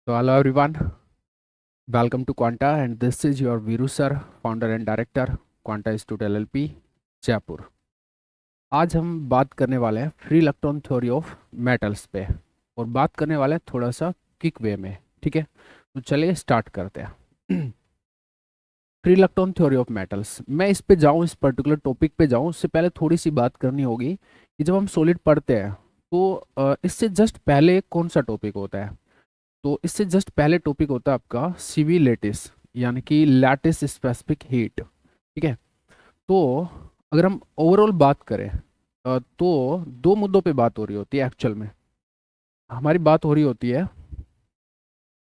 So hello everyone, welcome to Quanta and this is your Viru sir, founder and director, Quanta Institute LLP, Jaipur. आज हम बात करने वाले हैं free electron theory of metals पे और बात करने वाले हैं थोड़ा सा क्विक वे में। ठीक है, तो चलिए स्टार्ट करते हैं। Free electron theory of metals, मैं इस पे जाऊँ, इस पर्टिकुलर टॉपिक पे जाऊँ उससे पहले थोड़ी सी बात करनी होगी कि जब हम सॉलिड पढ़ते हैं तो इससे जस्ट पहले कौन सा टॉपिक होता है। तो इससे जस्ट पहले टॉपिक होता है आपका सीवी लेटिस, यानी कि लैटिस स्पेसिफिक हीट। ठीक है, तो अगर हम ओवरऑल बात करें तो दो मुद्दों पे बात हो रही होती है एक्चुअल में। हमारी बात हो रही होती है,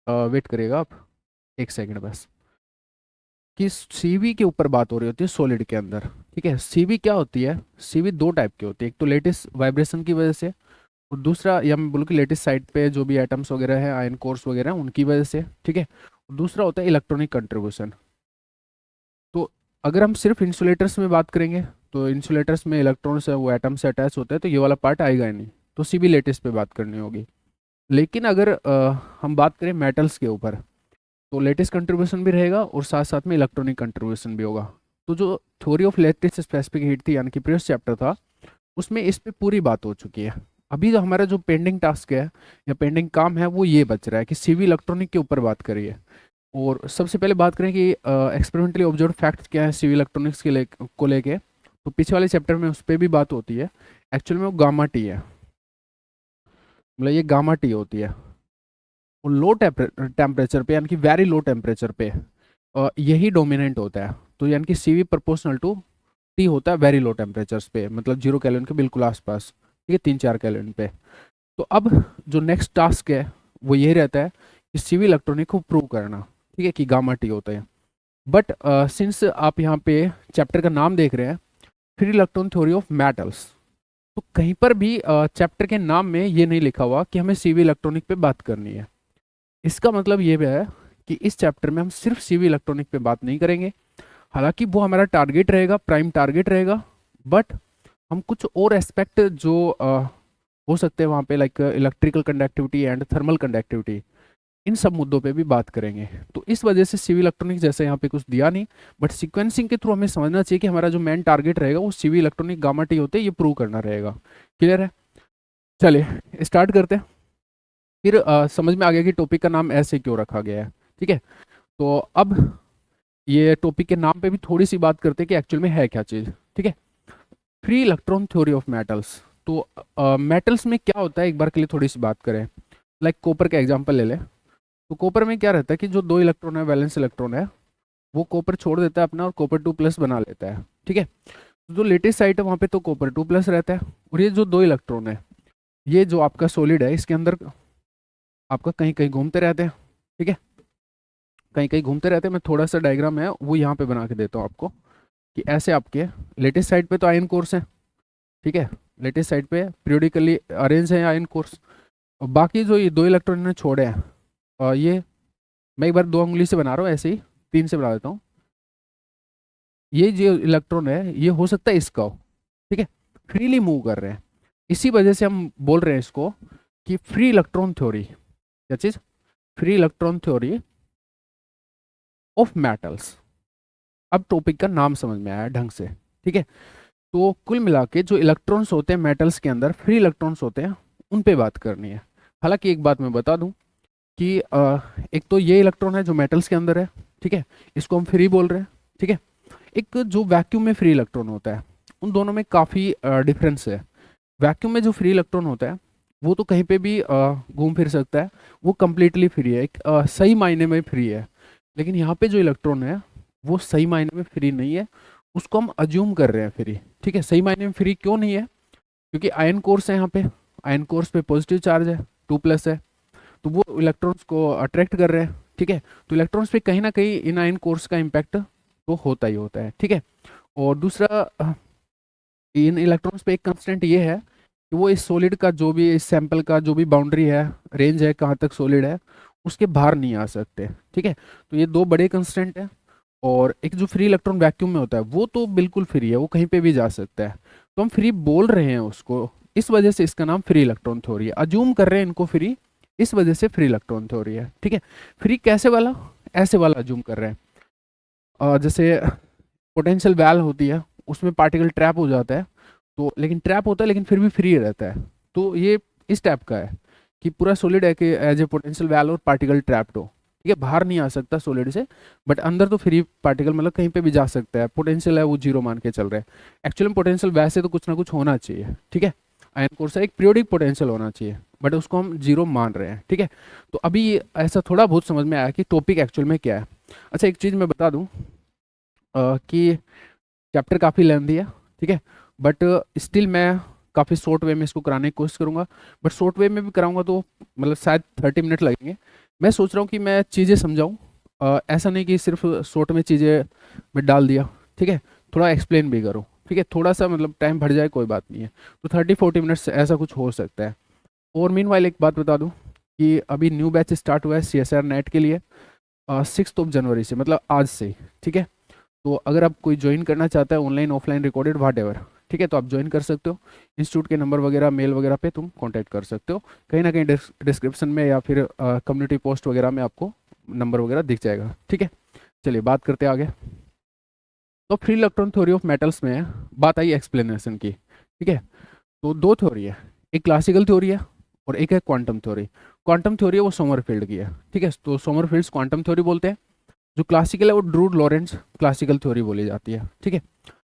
वेट करिएगा आप एक सेकंड बस, कि सीवी के ऊपर बात हो रही होती है सॉलिड के अंदर। ठीक है, सीवी क्या होती है, सीवी दो टाइप की होती है, एक तो लेटिस वाइब्रेशन की वजह से और दूसरा, या मैं बोलूँ कि लेटेस्ट साइड पे जो भी एटम्स वगैरह है, आयन कोर्स वगैरह उनकी वजह से। ठीक है, दूसरा होता है इलेक्ट्रॉनिक कंट्रीब्यूशन। तो अगर हम सिर्फ इंसुलेटर्स में बात करेंगे तो इंसुलेटर्स में इलेक्ट्रॉन्स है वो एटम से अटैच होते हैं, तो ये वाला पार्ट आएगा ही नहीं, तो सीबी लेटेस्ट पे बात करनी होगी। लेकिन अगर हम बात करें मेटल्स के ऊपर तो लेटेस्ट कंट्रीब्यूशन भी रहेगा और साथ साथ में इलेक्ट्रॉनिक कंट्रीब्यूशन भी होगा। तो जो theory of latest specific heat थी, यानी कि प्रीवियस चैप्टर था, उसमें इस पे पूरी बात हो चुकी है। अभी जो हमारा जो पेंडिंग टास्क है या पेंडिंग काम है वो ये बच रहा है कि सीवी इलेक्ट्रॉनिक के ऊपर बात करिए। और सबसे पहले बात करें कि एक्सपेरिमेंटली ऑब्जर्व फैक्ट्स क्या है सिविल इलेक्ट्रॉनिक्स को लेके, तो पीछे वाले चैप्टर में उस पर भी बात होती है। एक्चुअल में वो गामा टी है, मतलब ये गामा टी होती है। और लो टेम्परेचर पे, यानी कि वेरी लो टेम्परेचर पे यही डोमिनेंट होता है। तो यानी कि सीवी प्रोपोर्शनल टू टी होता है वेरी लो टेम्परेचर्स पे, मतलब 0 केल्विन के बिल्कुल आसपास। ठीक है, 3-4 केल्विन पे। तो अब जो नेक्स्ट टास्क है वो ये रहता है कि सीवी इलेक्ट्रॉनिक को प्रूव करना। ठीक है, कि गामा टी होता है। बट सिंस आप यहाँ पे चैप्टर का नाम देख रहे हैं free electron theory of metals, तो कहीं पर भी चैप्टर के नाम में ये नहीं लिखा हुआ कि हमें सीवी इलेक्ट्रॉनिक पे बात करनी है। इसका मतलब ये भी है कि इस चैप्टर में हम सिर्फ सीवी इलेक्ट्रॉनिक पे बात नहीं करेंगे, हालांकि वो हमारा टारगेट रहेगा, प्राइम टारगेट रहेगा। बट हम कुछ और एस्पेक्ट जो हो सकते हैं वहाँ पे, like electrical conductivity and thermal conductivity, इन सब मुद्दों पे भी बात करेंगे। तो इस वजह से सिविल इलेक्ट्रॉनिक जैसे यहाँ पे कुछ दिया नहीं, बट सीक्वेंसिंग के थ्रू हमें समझना चाहिए कि हमारा जो मेन टारगेट रहेगा वो सिविल इलेक्ट्रॉनिक गामा टी होते हैं, ये प्रूव करना रहेगा। क्लियर है? चलिए स्टार्ट करते हैं। फिर समझ में आ गया कि टॉपिक का नाम ऐसे क्यों रखा गया है। ठीक है, तो अब ये टॉपिक के नाम पे भी थोड़ी सी बात करते हैं कि एक्चुअल में है क्या चीज़। ठीक है, free electron theory of metals. तो मेटल्स में क्या होता है एक बार के लिए थोड़ी सी बात करें। लाइक कॉपर का एग्जाम्पल ले लें, तो कॉपर में क्या रहता है कि जो दो इलेक्ट्रॉन है, वैलेंस इलेक्ट्रॉन है, वो कॉपर छोड़ देता है अपना और कॉपर 2+ बना लेता है। ठीक है, तो जो लेटेस्ट साइट है वहाँ पे तो कॉपर 2+ रहता है, और ये जो दो इलेक्ट्रॉन है, ये जो आपका सॉलिड है इसके अंदर आपका कहीं कहीं घूमते रहते हैं। ठीक है, कहीं कहीं घूमते रहते हैं। मैं थोड़ा सा डायग्राम है वो यहाँ पे बना के देता हूँ आपको, कि ऐसे आपके लेटेस्ट साइड पे तो आयन कोर्स है। ठीक है, लेटेस्ट साइड पे पीरियोडिकली अरेंज है आयन कोर्स, और बाकी जो ये दो इलेक्ट्रॉन इन्होंने छोड़े हैं, और ये मैं एक बार 2 उंगली से बना रहा हूँ, ऐसे ही 3 से बना देता हूँ। ये जो इलेक्ट्रॉन है ये हो सकता है इसका हो। ठीक है, फ्रीली मूव कर रहे हैं, इसी वजह से हम बोल रहे हैं इसको कि फ्री इलेक्ट्रॉन थ्योरी। क्या चीज? Free electron theory of metals. अब टॉपिक का नाम समझ में आया ढंग से। ठीक है, तो कुल मिला के जो इलेक्ट्रॉन्स होते हैं मेटल्स के अंदर, फ्री इलेक्ट्रॉन्स होते हैं, उन पे बात करनी है। हालांकि एक बात मैं बता दूं कि एक तो ये इलेक्ट्रॉन है जो मेटल्स के अंदर है। ठीक है, इसको हम फ्री बोल रहे हैं। ठीक है, एक जो वैक्यूम में फ्री इलेक्ट्रॉन होता है, उन दोनों में काफ़ी डिफरेंस है। वैक्यूम में जो फ्री इलेक्ट्रॉन होता है वो तो कहीं पे भी घूम फिर सकता है, वो कंप्लीटली फ्री है, एक सही मायने में फ्री है। लेकिन यहाँ पे जो इलेक्ट्रॉन है वो सही मायने में फ्री नहीं है, उसको हम अज्यूम कर रहे हैं फ्री। ठीक है, सही मायने में फ्री क्यों नहीं है? क्योंकि आयन कोर्स है यहाँ पे, आयन कोर्स पे पॉजिटिव चार्ज है, 2+ है, तो वो इलेक्ट्रॉन्स को अट्रैक्ट कर रहे हैं। ठीक है, तो इलेक्ट्रॉन्स पे कहीं ना कहीं इन आयन कोर्स का इम्पैक्ट तो होता ही होता है। ठीक है, और दूसरा इन इलेक्ट्रॉन्स पे एक कंस्टेंट ये है कि वो इस सॉलिड का जो भी, इस सैंपल का जो भी बाउंड्री है, रेंज है कहाँ तक सॉलिड है, उसके बाहर नहीं आ सकते। ठीक है, तो ये दो बड़े कंस्टेंट हैं। और एक जो फ्री इलेक्ट्रॉन वैक्यूम में होता है वो तो बिल्कुल फ्री है, वो कहीं पे भी जा सकता है, तो हम फ्री बोल रहे हैं उसको, इस वजह से इसका नाम फ्री इलेक्ट्रॉन थ्योरी है। अज्यूम कर रहे हैं इनको फ्री, इस वजह से फ्री इलेक्ट्रॉन थ्योरी है। ठीक है, फ्री कैसे वाला, ऐसे वाला अज्यूम कर रहे हैं। जैसे पोटेंशियल वैल होती है, उसमें पार्टिकल ट्रैप हो जाता है, तो लेकिन ट्रैप होता है लेकिन फिर भी फ्री रहता है। तो ये इस टाइप का है कि पूरा सॉलिड है कि एज ए पोटेंशियल वैल और पार्टिकल ट्रैप्ड हो। ठीक है, बाहर नहीं आ सकता सॉलिड से, बट अंदर तो फ्री पार्टिकल मतलब कहीं पे भी जा सकता है। पोटेंशियल है वो जीरो मान के चल रहे हैं। एक्चुअली में पोटेंशियल वैसे तो कुछ ना कुछ होना चाहिए। ठीक है, आयन कोर से एक पीरियोडिक पोटेंशियल होना चाहिए, बट उसको हम जीरो मान रहे हैं। ठीक है, तो अभी ऐसा थोड़ा बहुत समझ में आया कि टॉपिक एक्चुअल में क्या है। अच्छा, एक चीज़ मैं बता दूं कि चैप्टर काफ़ी लेंथी है। ठीक है, बट स्टिल मैं काफ़ी शॉर्ट वे में इसको कराने की कोशिश करूँगा, बट शॉर्ट वे में भी कराऊंगा तो मतलब शायद 30 मिनट लगेंगे। मैं सोच रहा हूँ कि मैं चीज़ें समझाऊँ, ऐसा नहीं कि सिर्फ शॉर्ट में चीज़ें मैं डाल दिया। ठीक है, थोड़ा एक्सप्लेन भी करूँ। ठीक है, थोड़ा सा मतलब टाइम बढ़ जाए कोई बात नहीं है, तो 30-40 मिनट्स ऐसा कुछ हो सकता है। और मीनवाइल एक बात बता दूँ कि अभी न्यू बैच स्टार्ट हुआ है CSIR नेट के लिए 6 जनवरी से, मतलब आज से। ठीक है, तो अगर आप कोई ज्वाइन करना चाहता है ऑनलाइन ऑफलाइन रिकॉर्डेड वाट एवर, ठीक है, तो आप ज्वाइन कर सकते हो। इंस्टीट्यूट के नंबर वगैरह मेल वगैरह पे तुम कांटेक्ट कर सकते हो, कहीं ना कहीं डिस्क्रिप्शन में या फिर कम्युनिटी पोस्ट वगैरह में आपको नंबर वगैरह दिख जाएगा। ठीक है, चलिए बात करते हैं आगे। तो free electron theory of metals में बात आई एक्सप्लेनेशन की। ठीक है, तो दो थ्योरी है, एक क्लासिकल थ्योरी है और एक है क्वांटम थ्योरी। क्वांटम थ्योरी है वो सोमरफील्ड की है। ठीक है, तो सोमरफील्ड क्वांटम थ्योरी बोलते हैं। जो क्लासिकल है वो ड्रू लॉरेंस क्लासिकल थ्योरी बोली जाती है। ठीक है,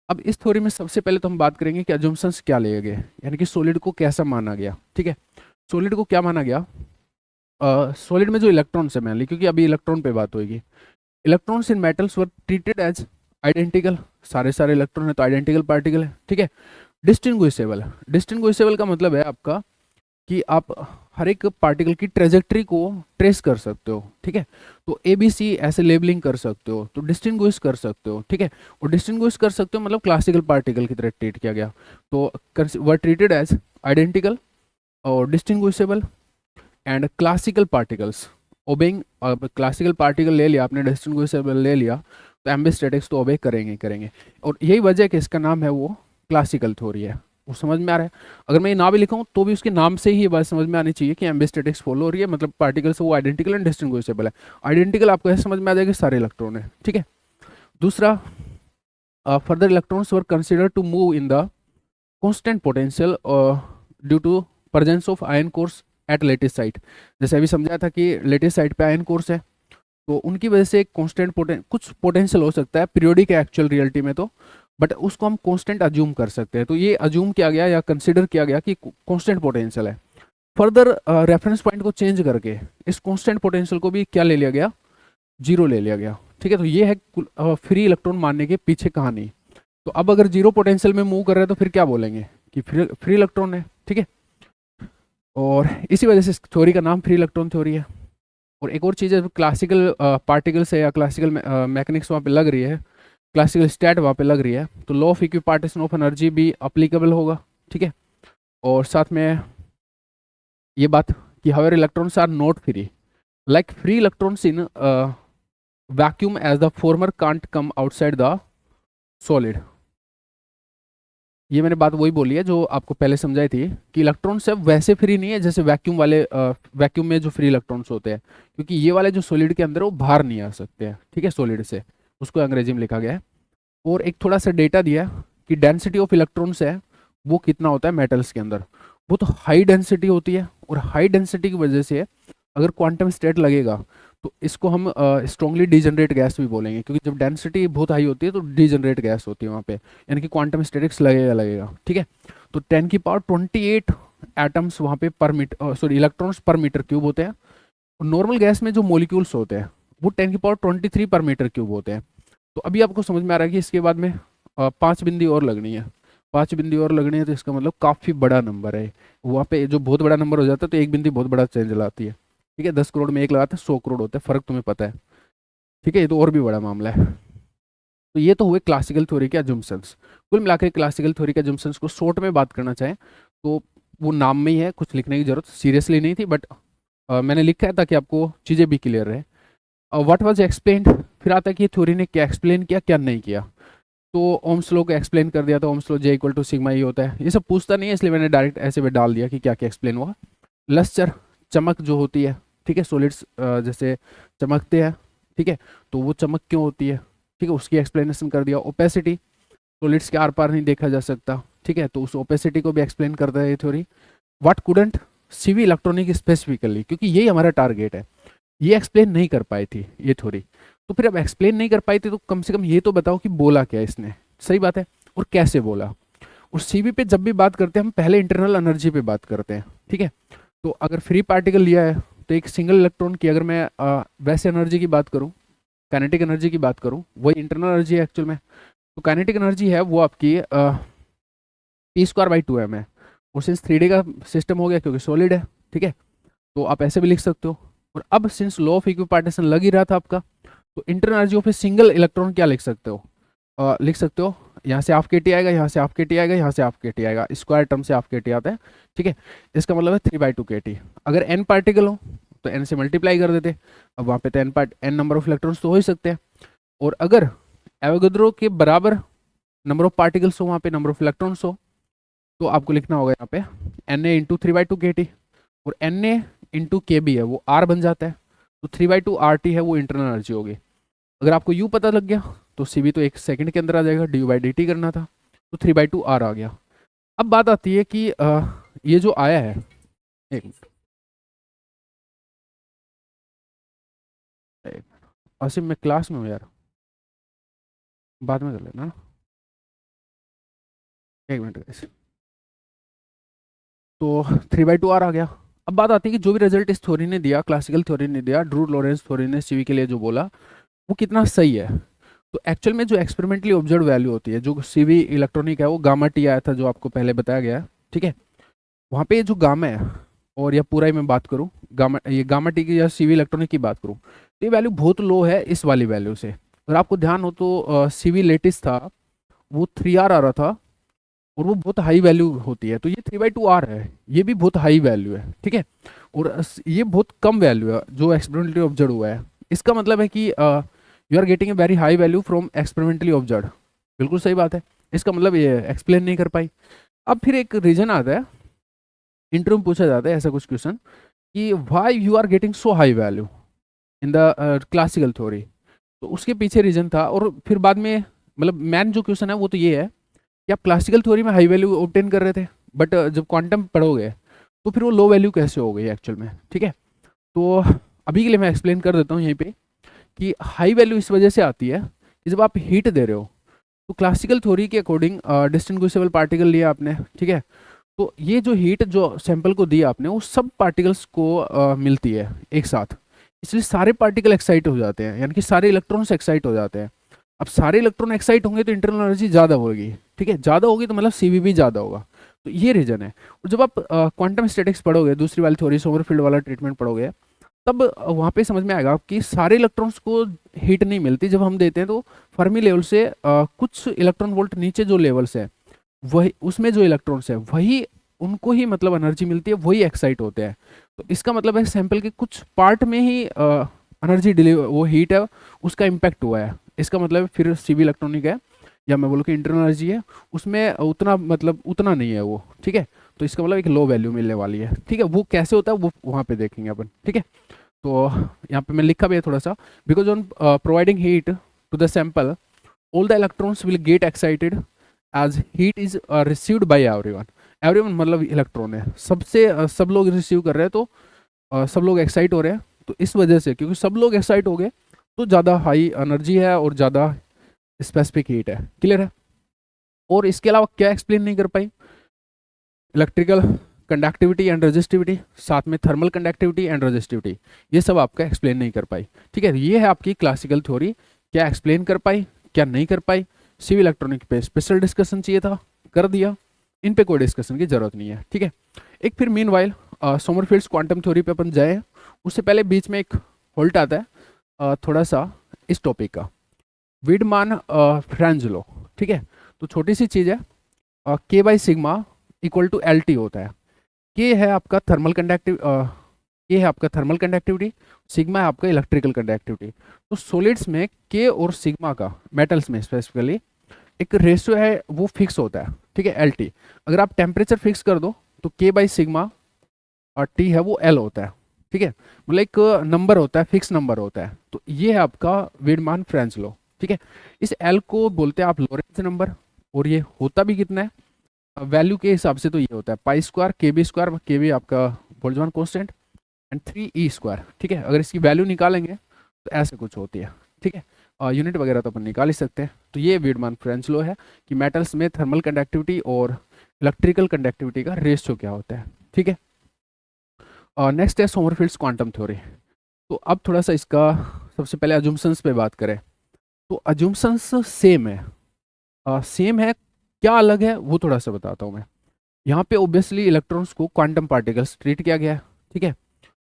अब इस थ्योरी में सबसे पहले तो हम बात करेंगे कि अजम्पशंस क्या लिए गए, यानी कि सॉलिड को कैसा माना गया। ठीक है, सॉलिड को क्या माना गया, सॉलिड में जो इलेक्ट्रॉन्स है मेनली, क्योंकि अभी इलेक्ट्रॉन पे बात होगी। Electrons in metals were treated as identical, सारे सारे इलेक्ट्रॉन है तो आइडेंटिकल पार्टिकल है। ठीक है, डिस्टिंग्विशेबल, डिस्टिंग्विशेबल का मतलब है आपका कि आप हर एक पार्टिकल की ट्रेजेक्ट्री को ट्रेस कर सकते हो। ठीक है, तो ABC ऐसे लेबलिंग कर सकते हो, तो डिस्टिंग्विश कर सकते हो। ठीक है, और डिस्टिंग्विश कर सकते हो मतलब क्लासिकल पार्टिकल की तरह ट्रीट किया गया, तो वर ट्रीटेड एज आइडेंटिकल और distinguishable and classical particles obeying. अब क्लासिकल पार्टिकल ले लिया आपने, डिस्टिंग्विशेबल ले लिया, तो एम्बिस्टैटिक्स तो ओबे करेंगे ही करेंगे। और यही वजह है कि इसका नाम है वो क्लासिकल थ्योरी है। वो समझ में आ रहा है, अगर मैं ये ना भी लिखा हूँ तो भी उसके नाम से ही ये बात समझ में आनी चाहिए कि एम्बिस्टैटिक्स फॉलो हो रही है, मतलब पार्टिकल्स वो आइडेंटिकल एंड डिस्टिंग्विशेबल है। आइडेंटिकल आपको ऐसे समझ में आ जाएगा सारे इलेक्ट्रॉन है। ठीक है, दूसरा, further electrons were consider to move in the constant potential due to presence of ion cores at lattice site. जैसे अभी समझाया था कि लेटेस्ट साइट पे आयन कोर्स है, तो उनकी वजह से कांस्टेंट कुछ पोटेंशियल हो सकता है, पीरियोडिक है एक्चुअल रियलिटी में तो, बट उसको हम कांस्टेंट अज्यूम कर सकते हैं। तो ये अज्यूम किया गया या कंसिडर किया गया कि कांस्टेंट पोटेंशियल है। फर्दर रेफरेंस पॉइंट को चेंज करके इस कांस्टेंट पोटेंशियल को भी क्या ले लिया गया, जीरो ले लिया गया। ठीक है, तो ये है फ्री इलेक्ट्रॉन मानने के पीछे कहानी। तो अब अगर जीरो पोटेंशियल में मूव कर रहे हैं तो फिर क्या बोलेंगे कि फ्री इलेक्ट्रॉन है। ठीक है, और इसी वजह से इस थ्योरी का नाम फ्री इलेक्ट्रॉन थ्योरी है। और एक और चीज़ है, क्लासिकल पार्टिकल्स है या क्लासिकल मैकेनिक्स वहाँ पे लग रही है, क्लासिकल स्टैट वहाँ पे लग रही है, तो law of equipartition of energy भी अप्लीकेबल होगा। ठीक है, और साथ में ये बात कि however electrons are not free, like free electrons in vacuum as the former can't come outside the solid. ये मैंने बात वही बोली है जो आपको पहले समझाई थी कि इलेक्ट्रॉन्स है वैसे फ्री नहीं है जैसे वैक्यूम वाले, वैक्यूम में जो फ्री इलेक्ट्रॉन्स होते हैं, क्योंकि ये वाले जो सॉलिड के अंदर है, वो बाहर नहीं आ सकते हैं। ठीक है, सॉलिड से, उसको अंग्रेजी में लिखा गया है। और एक थोड़ा सा डेटा दिया है कि डेंसिटी ऑफ इलेक्ट्रॉन्स है वो कितना होता है मेटल्स के अंदर, वो तो हाई डेंसिटी होती है। और हाई डेंसिटी की वजह से अगर क्वांटम स्टेट लगेगा तो इसको हम स्ट्रॉन्गली डीजनरेट गैस भी बोलेंगे, क्योंकि जब डेंसिटी बहुत हाई होती है तो डीजनरेट गैस होती है वहाँ पे, यानी कि क्वांटम स्टेटिक्स लगेगा लगेगा। ठीक है, तो 10⁻28 एटम्स वहाँ पे पर मीटर, सॉरी इलेक्ट्रॉन्स पर मीटर क्यूब होते हैं। और नॉर्मल गैस में जो मोलिक्यूल्स होते हैं वो 10⁻23 पर मीटर क्यूब होते हैं। तो अभी आपको समझ में आ रहा है कि इसके बाद में 5 बिंदी और लगनी है, 5 बिंदी और लगनी है, तो इसका मतलब काफ़ी बड़ा नंबर है। वहाँ पे जो बहुत बड़ा नंबर हो जाता है तो एक बिंदी बहुत बड़ा चेंज लाती है। ठीक है, 10 करोड़ में एक लगाते हैं 100 करोड़ होता है, फर्क तुम्हें पता है। ठीक है, ये तो और भी बड़ा मामला है। तो ये तो हुए क्लासिकल थ्योरी के अजम्पशंस। कुल मिलाकर क्लासिकल थ्योरी के अजम्पशंस को शॉर्ट में बात करना चाहें तो वो नाम में ही है, कुछ लिखने की जरूरत सीरियसली नहीं थी, बट मैंने लिखा है ताकि आपको चीज़ें भी क्लियर रहे। व्हाट वाज एक्सप्लेन्ड, फिर आता है कि थ्योरी ने क्या एक्सप्लेन किया क्या नहीं किया। तो ओम्स लॉ को एक्सप्लेन कर दिया, तो ओम्स लॉ J = सिग्मा ही होता है। ये सब पूछता नहीं है, इसलिए मैंने डायरेक्ट ऐसे में डाल दिया कि क्या क्या एक्सप्लेन हुआ। लस्चर चमक जो होती है, ठीक है, सॉलिड्स जैसे चमकते हैं, ठीक है, तो वो चमक क्यों होती है, ठीक है, उसकी एक्सप्लेनेशन कर दिया। ओपेसिटी, सॉलिड्स के आर पार नहीं देखा जा सकता, ठीक है, तो उस ओपेसिटी को भी एक्सप्लेन करता है ये theory. What couldn't CV electronic specifically, क्योंकि यही हमारा टारगेट है, ये एक्सप्लेन नहीं कर पाई थी ये थ्योरी, तो फिर अब एक्सप्लेन नहीं कर पाई थी तो कम से कम ये तो बताओ कि बोला क्या इसने, सही बात है, और कैसे बोला। और सीवी पे जब भी बात करते हैं हम पहले इंटरनल एनर्जी पे बात करते हैं, ठीक है, तो अगर फ्री पार्टिकल लिया है तो एक सिंगल इलेक्ट्रॉन की अगर मैं वैसे एनर्जी की बात करूं, काइनेटिक एनर्जी की बात करूं, वही इंटरनल एनर्जी है एक्चुअल में, तो काइनेटिक एनर्जी है वो आपकी p²/2m है। और सिंस 3D का सिस्टम हो गया क्योंकि सॉलिड है, ठीक है, तो आप ऐसे भी लिख सकते हो। और अब सिंस लॉ ऑफ इक्विपार्टीशन लग ही रहा था आपका, तो internal energy of a single electron क्या लिख सकते हो, लिख सकते हो, यहाँ से हाफ kT आएगा, यहाँ से हाफ kT आएगा, यहाँ से हाफ kT आएगा, स्क्वायर टर्म से हाफ kT आता है, ठीक है, इसका मतलब है 3/2 kT। अगर n पार्टिकल हो तो n से मल्टीप्लाई कर देते, अब वहाँ पे तो n नंबर ऑफ इलेक्ट्रॉन्स तो हो ही सकते हैं, और अगर एवोगैड्रो के बराबर नंबर ऑफ पार्टिकल्स हो, वहाँ पे नंबर ऑफ इलेक्ट्रॉन्स हो, तो आपको लिखना होगा यहाँ पे Na × 3/2 kT, और Na × Kb है वो R बन जाता है, तो 3/2 RT है वो इंटरनल एनर्जी होगी। अगर आपको U पता लग गया तो Cv तो एक सेकंड के अंदर आ जाएगा, du/dt करना था, तो 3/2 R आ गया। अब बात आती है कि ये जो आया है, एक मिनट, आसिम मैं क्लास में हूँ यार, बाद में कर लेना ना, एक मिनट guys। तो 3/2 R आ गया। अब बात आती है कि जो भी रिजल्ट इस थ्योरी ने दिया, क्लासिकल थ्योरी ने दिया, ड्रू लॉरेंस थ्योरी ने सीवी के लिए जो बोला, वो कितना सही है। तो एक्चुअल में जो एक्सपेरिमेंटली ऑब्जर्व वैल्यू होती है, जो सीवी इलेक्ट्रॉनिक है, वो गामा टी आया था जो आपको पहले बताया गया है, ठीक है, वहाँ पे जो गामा है, और या पूरा ही मैं बात करूँ गामा, ये गामा टी की या सीवी इलेक्ट्रॉनिक की बात करूँ, तो ये वैल्यू बहुत लो है इस वाली वैल्यू से। अगर आपको ध्यान हो तो सीवी लेटिस था वो 3R आ रहा था, और वो बहुत हाई वैल्यू होती है, तो ये 3/2 R है, ये भी बहुत हाई वैल्यू है, ठीक है, और ये बहुत कम वैल्यू है जो एक्सपेरिमेंटली ऑब्जर्व हुआ है। इसका मतलब है कि you are getting a very high value from experimentally observe, बिल्कुल सही बात है। इसका मतलब ये एक्सप्लेन नहीं कर पाई। अब फिर एक रीजन आता है, इंटरव्यू में पूछा जाता है ऐसा कुछ क्वेश्चन कि why you are getting so high value in the classical theory, तो उसके पीछे रीजन था। और फिर बाद में मतलब मैन जो क्वेश्चन है वो तो ये है कि आप क्लासिकल थ्योरी में हाई वैल्यू ऑब्टेन कर रहे थे, बट जब क्वांटम पढ़ोगे तो फिर वो लो वैल्यू कैसे हो गई एक्चुअल में, ठीक है। तो अभी के लिए मैं एक्सप्लेन कर देता हूँ यहीं पे कि हाई वैल्यू इस वजह से आती है कि जब आप हीट दे रहे हो, तो क्लासिकल थ्योरी के अकॉर्डिंग डिस्टिंग्विशेबल पार्टिकल लिया आपने, ठीक है, तो ये जो हीट जो सैंपल को दी आपने वो सब पार्टिकल्स को मिलती है एक साथ, इसलिए सारे पार्टिकल एक्साइट हो जाते हैं, यानी कि सारे इलेक्ट्रॉन्स एक्साइट हो जाते हैं। अब सारे इलेक्ट्रॉन एक्साइट होंगे तो इंटरनल एनर्जी ज़्यादा होगी, ठीक है, ज़्यादा होगी तो मतलब सीवी भी ज़्यादा होगा, तो ये रीजन है। और जब आप क्वांटम स्टैटिक्स पढ़ोगे, दूसरी वाली थ्योरी सोमरफील्ड वाला ट्रीटमेंट पढ़ोगे, तब वहाँ पे समझ में आएगा कि सारे इलेक्ट्रॉन्स को हीट नहीं मिलती। जब हम देते हैं तो फर्मी लेवल से कुछ इलेक्ट्रॉन वोल्ट नीचे जो लेवल्स है, वही उसमें जो इलेक्ट्रॉन्स है वही उनको ही मतलब एनर्जी मिलती है, वही एक्साइट होते हैं। तो इसका मतलब है सैंपल के कुछ पार्ट में ही एनर्जी डिलीवर, वो हीट है उसका इम्पैक्ट हुआ है। इसका मतलब फिर सीवी इलेक्ट्रॉनिक है, या मैं बोलूँ कि इंटरनल एनर्जी है, उसमें उतना मतलब उतना नहीं है वो, ठीक है, तो इसका मतलब एक लो वैल्यू मिलने वाली है, ठीक है। वो कैसे होता है वो वहाँ पे देखेंगे अपन, ठीक है। तो यहाँ पे मैं लिखा भी है थोड़ा सा, because on providing heat to the sample all the electrons will get excited as heat is received by everyone. Everyone मतलब इलेक्ट्रॉन है, सबसे सब लोग रिसीव कर रहे हैं, तो सब लोग एक्साइट हो रहे हैं, तो इस वजह से क्योंकि सब लोग एक्साइट हो गए तो ज़्यादा हाई एनर्जी है और ज़्यादा स्पेसिफिक हीट है, क्लियर है। और इसके अलावा क्या एक्सप्लेन नहीं कर पाई, इलेक्ट्रिकल कंडक्टिविटी एंड रेजिस्टिविटी, साथ में थर्मल कंडक्टिविटी एंड रेजिस्टिविटी, ये सब आपका एक्सप्लेन नहीं कर पाई, ठीक है। ये है आपकी क्लासिकल थ्योरी, क्या एक्सप्लेन कर पाई क्या नहीं कर पाई। सिविल इलेक्ट्रॉनिक पे स्पेशल डिस्कशन चाहिए था, कर दिया, इन पे कोई डिस्कशन की जरूरत नहीं है, ठीक है। एक फिर मीन वाइल सोमरफील्ड्स क्वांटम थ्योरी पे अपन जाए, उससे पहले बीच में एक होल्ट आता है थोड़ा सा इस टॉपिक का, विडमान फ्रेंज लॉ, ठीक है। तो छोटी सी चीज़ है, K/सिग्मा इक्वल टू LT होता है। के है आपका थर्मल कंडक्टिव, के है आपका थर्मल कंडक्टिविटी, सिग्मा है आपका इलेक्ट्रिकल कंडक्टिविटी। तो सॉलिड्स में के और सिग्मा का, मेटल्स में स्पेसिफिकली एक रेशियो है वो फिक्स होता है, ठीक है, LT। अगर आप टेम्परेचर फिक्स कर दो तो K/सिग्मा और टी है वो एल होता है, ठीक है। मतलब एक नंबर होता है, फिक्स नंबर होता है। तो ये है आपका वीडमान फ्रेंच लॉ, ठीक है। इस एल को बोलते हैं आप लोरेंट्ज नंबर, और ये होता भी कितना है वैल्यू के हिसाब से, तो ये होता है पाई स्क्वायर के बी आपका Boltzmann constant and 3 E square, ठीक है। अगर इसकी वैल्यू निकालेंगे तो ऐसे कुछ होती है, ठीक है। यूनिट वगैरह तो अपन निकाल ही सकते हैं। तो ये वीडमान फ्रेंच लॉ है कि मेटल्स में थर्मल कंडक्टिविटी और इलेक्ट्रिकल कंडक्टिविटी का रेशियो क्या होता है, ठीक है। नेक्स्ट है सोमरफेल्ड्स क्वांटम थ्योरी। तो अब थोड़ा सा इसका सबसे पहले अजम्पशंस पे बात करें, तो अजम्पशंस सेम है। सेम है, क्या अलग है वो थोड़ा सा बताता हूँ मैं। यहाँ पे ऑब्वियसली इलेक्ट्रॉन्स को क्वांटम पार्टिकल्स ट्रीट किया गया है, ठीक है।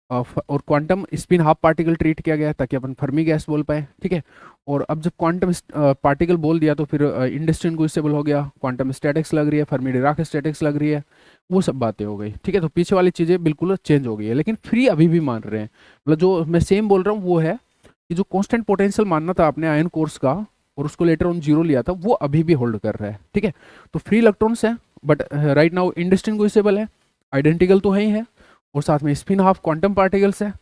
और quantum spin half particle treat किया गया है ताकि अपन फर्मी गैस बोल पाए, ठीक है। और अब जब क्वांटम पार्टिकल बोल दिया तो फिर इंडिस्टिंग्विशेबल हो गया, क्वांटम स्टैटिक्स लग रही है, फर्मी डिराक स्टैटिक्स लग रही है, वो सब बातें हो गई, ठीक है। तो पीछे वाली चीज़ें बिल्कुल चेंज हो गई है, लेकिन फ्री अभी भी मान रहे हैं। मतलब जो मैं सेम बोल रहा हूँ वो है कि जो कॉन्स्टेंट पोटेंशियल मानना था आपने आयन कोर्स का और उसको लेटर ऑन जीरो लिया था, वो अभी भी होल्ड कर रहा है, ठीक है। तो फ्री इलेक्ट्रॉन्स है, बट राइट नाउ इंडिस्टिंग्विशेबल है, आइडेंटिकल तो है ही है, और साथ में स्पिन हाफ क्वांटम पार्टिकल्स है,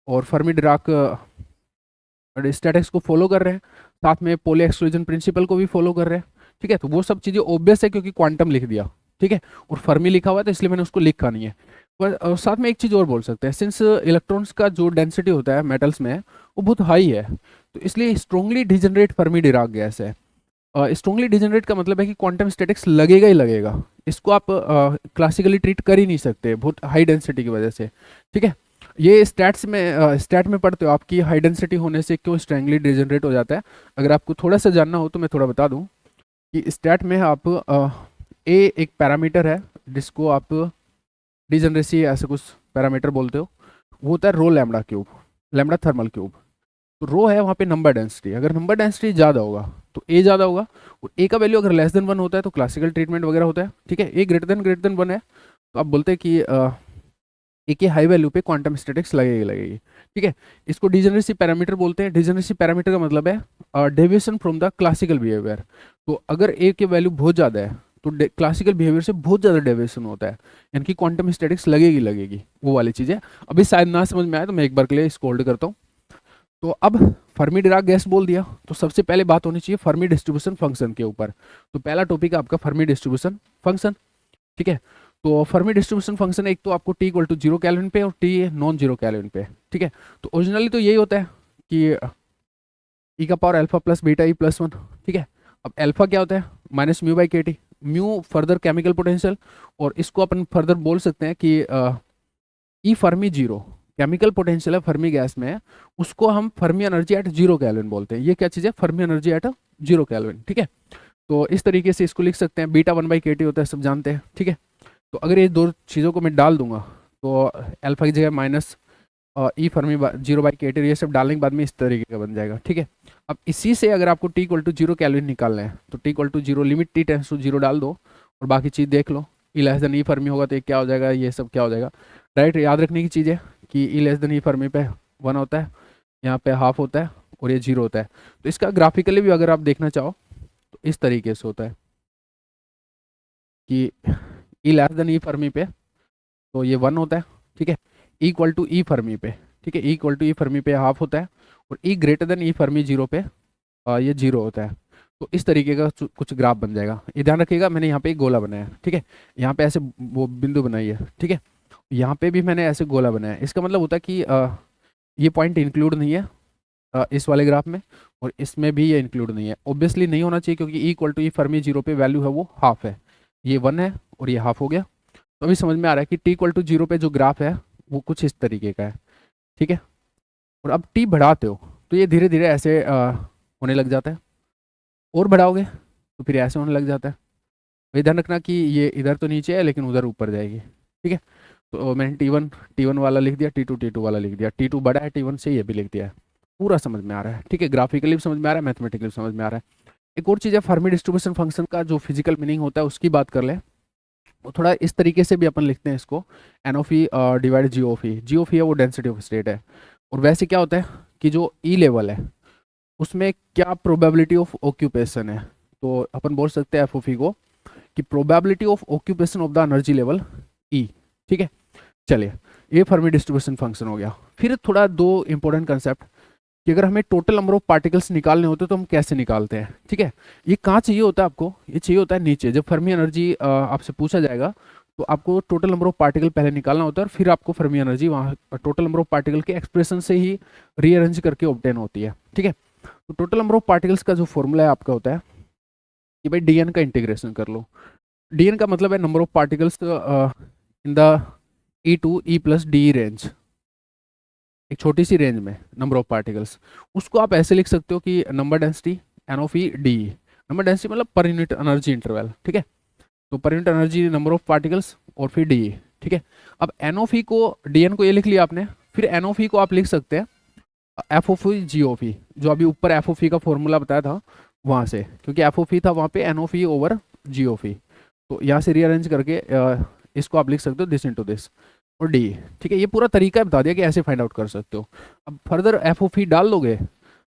और फर्मी डिराक स्टैटिक्स को फॉलो कर रहे हैं, साथ में पोली एक्सक्लूजन प्रिंसिपल को भी फॉलो कर रहे हैं, ठीक है। तो वो सब चीज़ें ऑब्वियस है क्योंकि क्वांटम लिख दिया, ठीक है, और फर्मी लिखा हुआ है तो इसलिए मैंने उसको लिखा नहीं है। पर साथ में एक चीज़ और बोल सकते हैं, सिंस इलेक्ट्रॉन्स का जो डेंसिटी होता है मेटल्स में वो बहुत हाई है, तो इसलिए strongly degenerate Fermi Dirac gas है। स्ट्रोंगली डिजनरेट का मतलब है कि क्वांटम स्टैटिक्स लगेगा ही लगेगा, इसको आप क्लासिकली ट्रीट कर ही नहीं सकते बहुत हाई डेंसिटी की वजह से, ठीक है। ये स्टैट में पढ़ते हो आपकी हाई डेंसिटी होने से क्यों स्ट्रेंगली डिजनरेट हो जाता है। अगर आपको थोड़ा सा जानना हो तो मैं थोड़ा बता दूं कि स्टैट में आप ए एक पैरामीटर है जिसको आप डिजनरेसी ऐसे कुछ पैरामीटर बोलते हो, वो होता है rho lambda cube, lambda thermal cube. तो रो है वहाँ पे नंबर डेंसिटी, अगर नंबर डेंसिटी ज़्यादा होगा तो ए ज़्यादा होगा, और ए का वैल्यू अगर लेस देन 1 होता है तो क्लासिकल ट्रीटमेंट वगैरह होता है, ठीक है। ए ग्रेटर देन 1 है तो आप बोलते हैं कि ए के हाई वैल्यू पे क्वांटम स्टैटिक्स लगेगी, ठीक है। इसको डिजनरेसी पैरामीटर बोलते हैं। डिजनरेसी पैरामीटर का मतलब है deviation from the classical behaviour. तो अगर ए की वैल्यू बहुत ज़्यादा है तो क्लासिकल बिहेवियर से बहुत ज़्यादा डेविएशन होता है, यानी कि क्वांटम स्टैटिक्स लगेगी, वो वाली चीज़ें अभी शायद ना समझ में आए तो मैं एक बार के लिए इसको होल्ड करता हूँ। तो अब फर्मी डिराक गैस बोल दिया तो सबसे पहले बात होनी चाहिए फर्मी डिस्ट्रीब्यूशन फंक्शन के ऊपर। तो पहला टॉपिक है आपका फर्मी डिस्ट्रीब्यूशन फंक्शन, ठीक है। तो फर्मी डिस्ट्रीब्यूशन फंक्शन एक तो आपको टी इक्वल टू 0 केल्विन पे और टी नॉन जीरो केल्विन पे, ठीक है। तो ओरिजिनली तो यही होता है कि ई का power alpha plus beta E plus 1, ठीक है। अब अल्फा क्या होता है माइनस म्यू बाई के T, mu further chemical potential, और इसको अपन फर्दर बोल सकते हैं कि ई फर्मी जीरो केमिकल पोटेंशियल है फर्मी गैस में, उसको हम फर्मी एनर्जी एट 0 केल्विन बोलते हैं। ये क्या चीज़ है फर्मी एनर्जी एट 0 केल्विन, ठीक है। तो इस तरीके से इसको लिख सकते हैं, बीटा 1 बाई के टी होता है सब जानते हैं, ठीक है। तो अगर ये दो चीज़ों को मैं डाल दूंगा तो अल्फा की जगह माइनस ई फर्मी 0 बाई के टी, ये सब डालने के बाद में इस तरीके का बन जाएगा, ठीक है। अब इसी से अगर आपको टी इक्वल टू 0 केल्विन निकालना है तो T equal to 0 limit T tends to 0 डाल दो और बाकी चीज़ देख लो। E less than E Fermi होगा तो ये क्या हो जाएगा, ये सब क्या हो जाएगा। राइट, याद रखने की चीज़ है कि ई लेस देन ई फर्मी पे 1 होता है, यहाँ पे हाफ होता है और ये 0 होता है। तो इसका ग्राफिकली भी अगर आप देखना चाहो तो इस तरीके से होता है कि ई लेस देन ई फर्मी पे तो ये 1 होता है, ठीक है। इक्वल टू ई फर्मी पे, ठीक है, इक्वल टू ई फर्मी पे हाफ होता है, और ई ग्रेटर देन ई फर्मी 0 पे ये 0 होता है। तो इस तरीके का कुछ ग्राफ बन जाएगा। ये ध्यान रखिएगा मैंने यहाँ पे एक गोला बनाया, ठीक है, यहाँ पे ऐसे वो बिंदु बनाई है, ठीक है, यहाँ पे भी मैंने ऐसे गोला बनाया। इसका मतलब होता है कि ये पॉइंट इंक्लूड नहीं है इस वाले ग्राफ में, और इसमें भी ये इंक्लूड नहीं है। ऑब्वियसली नहीं होना चाहिए क्योंकि E equal to E Fermi 0 पे वैल्यू है वो हाफ है, ये 1 है और ये हाफ हो गया। तो अभी समझ में आ रहा है कि टी इक्वल टू 0 पे जो ग्राफ है वो कुछ इस तरीके का है, ठीक है। और अब टी बढ़ाते हो तो ये धीरे धीरे ऐसे होने लग जाता है, और बढ़ाओगे तो फिर ऐसे होने लग जाता है। वही ध्यान रखना कि ये इधर तो नीचे है लेकिन उधर ऊपर जाएगी, ठीक है। तो मैंने टी वन वाला लिख दिया, टी टू वाला लिख दिया, टी टू बड़ा है टी1 से, ये भी लिख दिया है। पूरा समझ में आ रहा है, ठीक है, ग्राफिकली भी समझ में आ रहा है, मैथमेटिकली भी समझ में आ रहा है। एक और चीज़ है फर्मी डिस्ट्रीब्यूशन फंक्शन का जो फिजिकल मीनिंग होता है उसकी बात कर ले। वो थोड़ा इस तरीके से भी अपन लिखते हैं इसको, N of E divide G of E. G of E है वो डेंसिटी ऑफ स्टेट है, और वैसे क्या होता है कि जो ई लेवल है उसमें क्या प्रोबेबिलिटी ऑफ ऑक्यूपेशन है, तो अपन बोल सकते हैं एफ ऑफ ई को कि probability of occupation of the energy level E, ठीक है। चलिए ये फर्मी डिस्ट्रीब्यूशन फंक्शन हो गया। फिर थोड़ा दो इंपॉर्टेंट कंसेप्ट कि अगर हमें टोटल नंबर ऑफ पार्टिकल्स निकालने होते तो हम कैसे निकालते हैं, ठीक है। ये कहाँ चाहिए होता है आपको, ये चाहिए होता है नीचे। जब फर्मी एनर्जी आपसे पूछा जाएगा तो आपको टोटल नंबर ऑफ पार्टिकल पहले निकालना होता है और फिर आपको फर्मी एनर्जी वहाँ टोटल नंबर ऑफ पार्टिकल के एक्सप्रेशन से ही रीअरेंज करके ऑब्टेन होती है, ठीक है। तो टोटल नंबर ऑफ पार्टिकल्स का जो फॉर्मूला है आपका होता है कि भाई डी एन का इंटीग्रेशन कर लो। डी एन का मतलब है number of particles in the E to E plus D range, एक छोटी सी रेंज में नंबर ऑफ पार्टिकल्स। उसको आप ऐसे लिख सकते हो कि number density N of E D. Number density मतलब पर यूनिट एनर्जी इंटरवल, ठीक है। तो per unit energy number of particles और फिर डी, ठीक है। अब एन ऑफ ई को, डी एन को ये लिख लिया आपने, फिर एन ऑफ ई को आप लिख सकते हैं F of E G of E, जो अभी ऊपर एफ ऑफ ई का फॉर्मूला बताया था वहाँ से, क्योंकि एफ ऑफ ई था वहाँ पे N of E over G of E. तो यहाँ से रीअरेंज करके इसको आप लिख सकते हो दिस इंटू दिस और डी, ठीक है। ये पूरा तरीका बता दिया कि ऐसे फाइंड आउट कर सकते हो। अब फर्दर एफ ऑफ ई डाल दोगे,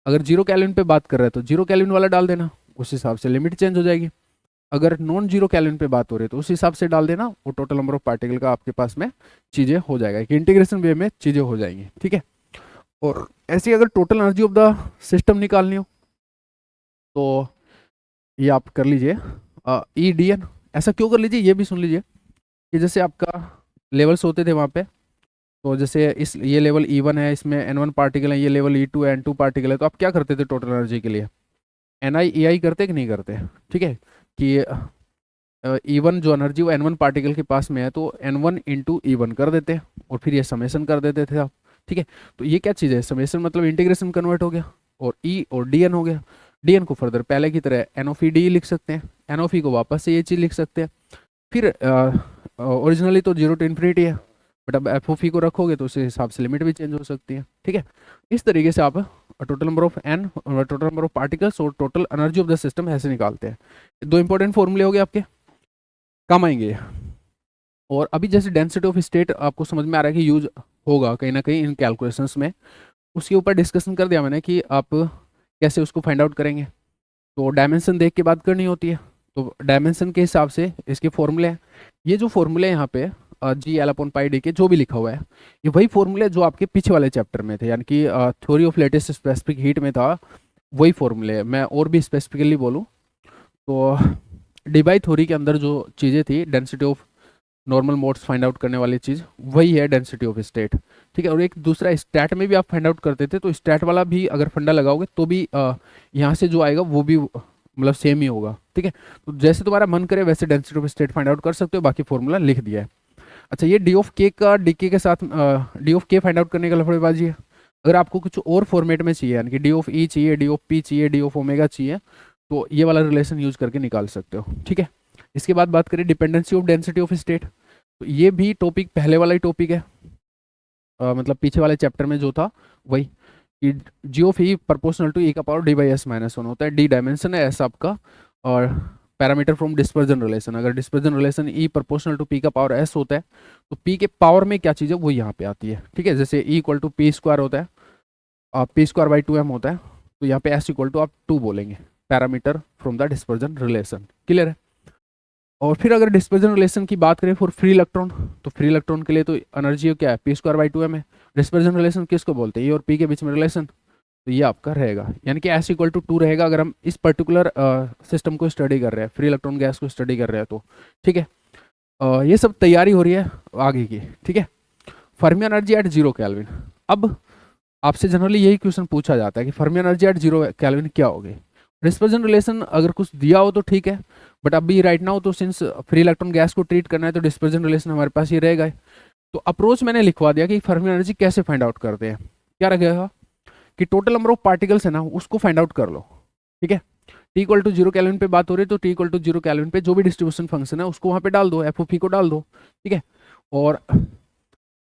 अगर जीरो कैल्विन पे बात कर रहे हैं तो जीरो कैल्विन वाला डाल देना, उस हिसाब से लिमिट चेंज हो जाएगी। अगर नॉन जीरो कैल्विन पे बात हो रही है तो उस हिसाब से डाल देना, वो टोटल नंबर ऑफ पार्टिकल का आपके पास में चीज़ें हो जाएगा कि इंटीग्रेशन वे में चीज़ें हो जाएंगी, ठीक है। और ऐसी अगर total energy of the system निकालनी हो तो ये आप कर लीजिए ई डी एन। ऐसा क्यों कर लीजिए ये भी सुन लीजिए कि जैसे आपका लेवल्स होते थे वहाँ पे, तो जैसे इस ये लेवल E1 है, इसमें N1 पार्टिकल है, ये लेवल E2 है, N2 पार्टिकल है, तो आप क्या करते थे टोटल एनर्जी के लिए NI EI करते कि नहीं करते, ठीक है। कि E1 जो एनर्जी वो N1 पार्टिकल के पास में है तो N1 इंटू E1 कर देते और फिर ये समेसन कर देते थे आप, ठीक है। तो ये क्या चीज़ है, समेसन मतलब इंटीग्रेशन कन्वर्ट हो गया और E और DN हो गया। DN को फर्दर पहले की तरह एन ऑफ ई डी लिख सकते हैं, एन ऑफ ई को वापस से ये चीज़ लिख सकते हैं। फिर ओरिजिनली तो जीरो टू इन्फिनिटी है, बट अब एफ ऑफ ई को रखोगे तो उस हिसाब से लिमिट भी चेंज हो सकती है, ठीक है। इस तरीके से आप total number of N, total number of particles और total energy of the system ऐसे निकालते हैं। दो इंपॉर्टेंट फॉर्मूले हो गए आपके, काम आएंगे। और अभी जैसे डेंसिटी ऑफ स्टेट आपको समझ में आ रहा है कि यूज होगा कहीं ना कहीं इन कैलकुलेशंस में, उसके ऊपर डिस्कशन कर दिया मैंने कि आप कैसे उसको फाइंड आउट करेंगे। तो डायमेंशन देख के बात करनी होती है, तो डायमेंशन के हिसाब से इसके फॉर्मूले हैं। ये जो फॉर्मूले यहाँ पे G L upon pi D के जो भी लिखा हुआ है, ये वही फॉर्मूले जो आपके पीछे वाले चैप्टर में थे, यानी कि theory of latest specific heat में था, वही फॉर्मूले। मैं और भी स्पेसिफिकली बोलूँ तो डिबाई थ्योरी के अंदर जो चीज़ें थी, density of normal modes find out करने वाली चीज़ वही है डेंसिटी ऑफ स्टेट, ठीक है। और एक दूसरा स्टैट में भी आप फाइंड आउट करते थे, तो स्टैट वाला भी अगर फंडा लगाओगे तो भी यहाँ से जो आएगा वो भी मतलब सेम ही होगा, ठीक है। तो जैसे तुम्हारा मन करे वैसे density of state find out कर सकते हो, बाकी फॉर्मूला लिख दिया है। अच्छा, ये डी ऑफ के का डी के के साथ डी ऑफ के फाइंड आउट करने का लफड़ेबाजी है। अगर आपको कुछ और फॉर्मेट में चाहिए, यानी कि डी ऑफ ई चाहिए, डी ऑफ पी चाहिए, डी ऑफ ओमेगा चाहिए, तो ये वाला रिलेशन यूज करके निकाल सकते हो, ठीक है। इसके बाद बात करें dependency of density of state, तो ये भी टॉपिक पहले वाला ही टॉपिक है, मतलब पीछे वाले चैप्टर में जो था वही, कि G of E proportional to E का power D by S minus one होता है। डी डायमेंशन है एस आपका, और पैरामीटर फ्रॉम डिस्पर्जन रिलेशन, अगर dispersion relation E proportional to P का पावर एस होता है तो पी के पावर में क्या चीज़ है वो यहाँ पे आती है, ठीक है। जैसे E equal to P square होता है, P square by two M होता है, तो यहाँ पे एस इक्वल टू आप टू बोलेंगे, parameter from the dispersion relation, clear है। और फिर अगर डिस्पर्जन रिलेशन की बात करें फॉर फ्री इलेक्ट्रॉन, तो फ्री इलेक्ट्रॉन के लिए तो एनर्जी क्या है, P square by two M है। डिस्पर्जन रिलेशन किसको बोलते हैं, ए और पी के बीच में रिलेशन, तो ये आपका रहेगा, यानी कि एस इक्वल टू टू रहेगा अगर हम इस पर्टिकुलर सिस्टम को स्टडी कर रहे हैं, फ्री इलेक्ट्रॉन गैस को स्टडी कर रहे हैं तो, ठीक है। ये सब तैयारी हो रही है आगे की, ठीक है। Fermi energy at zero kelvin, अब आपसे जनरली यही क्वेश्चन पूछा जाता है कि Fermi energy at zero kelvin क्या होगी। डिस्पर्जन रिलेशन अगर कुछ दिया हो तो ठीक है, बट अभी राइट नाउ तो सिंस फ्री इलेक्ट्रॉन गैस को ट्रीट करना है तो डिस्पर्जन रिलेशन हमारे पास ये रहेगा। तो अप्रोच मैंने लिखवा दिया कि फर्मी एनर्जी कैसे फाइंड आउट करते हैं, क्या रहेगा कि टोटल नंबर ऑफ पार्टिकल्स है ना उसको फाइंड आउट कर लो, ठीक है। T equal to zero kelvin पे बात हो रही है तो T equal to zero kelvin पे जो भी डिस्ट्रीब्यूशन फंक्शन है उसको वहाँ पे डाल दो, एफ ओ पी को डाल दो, ठीक है। और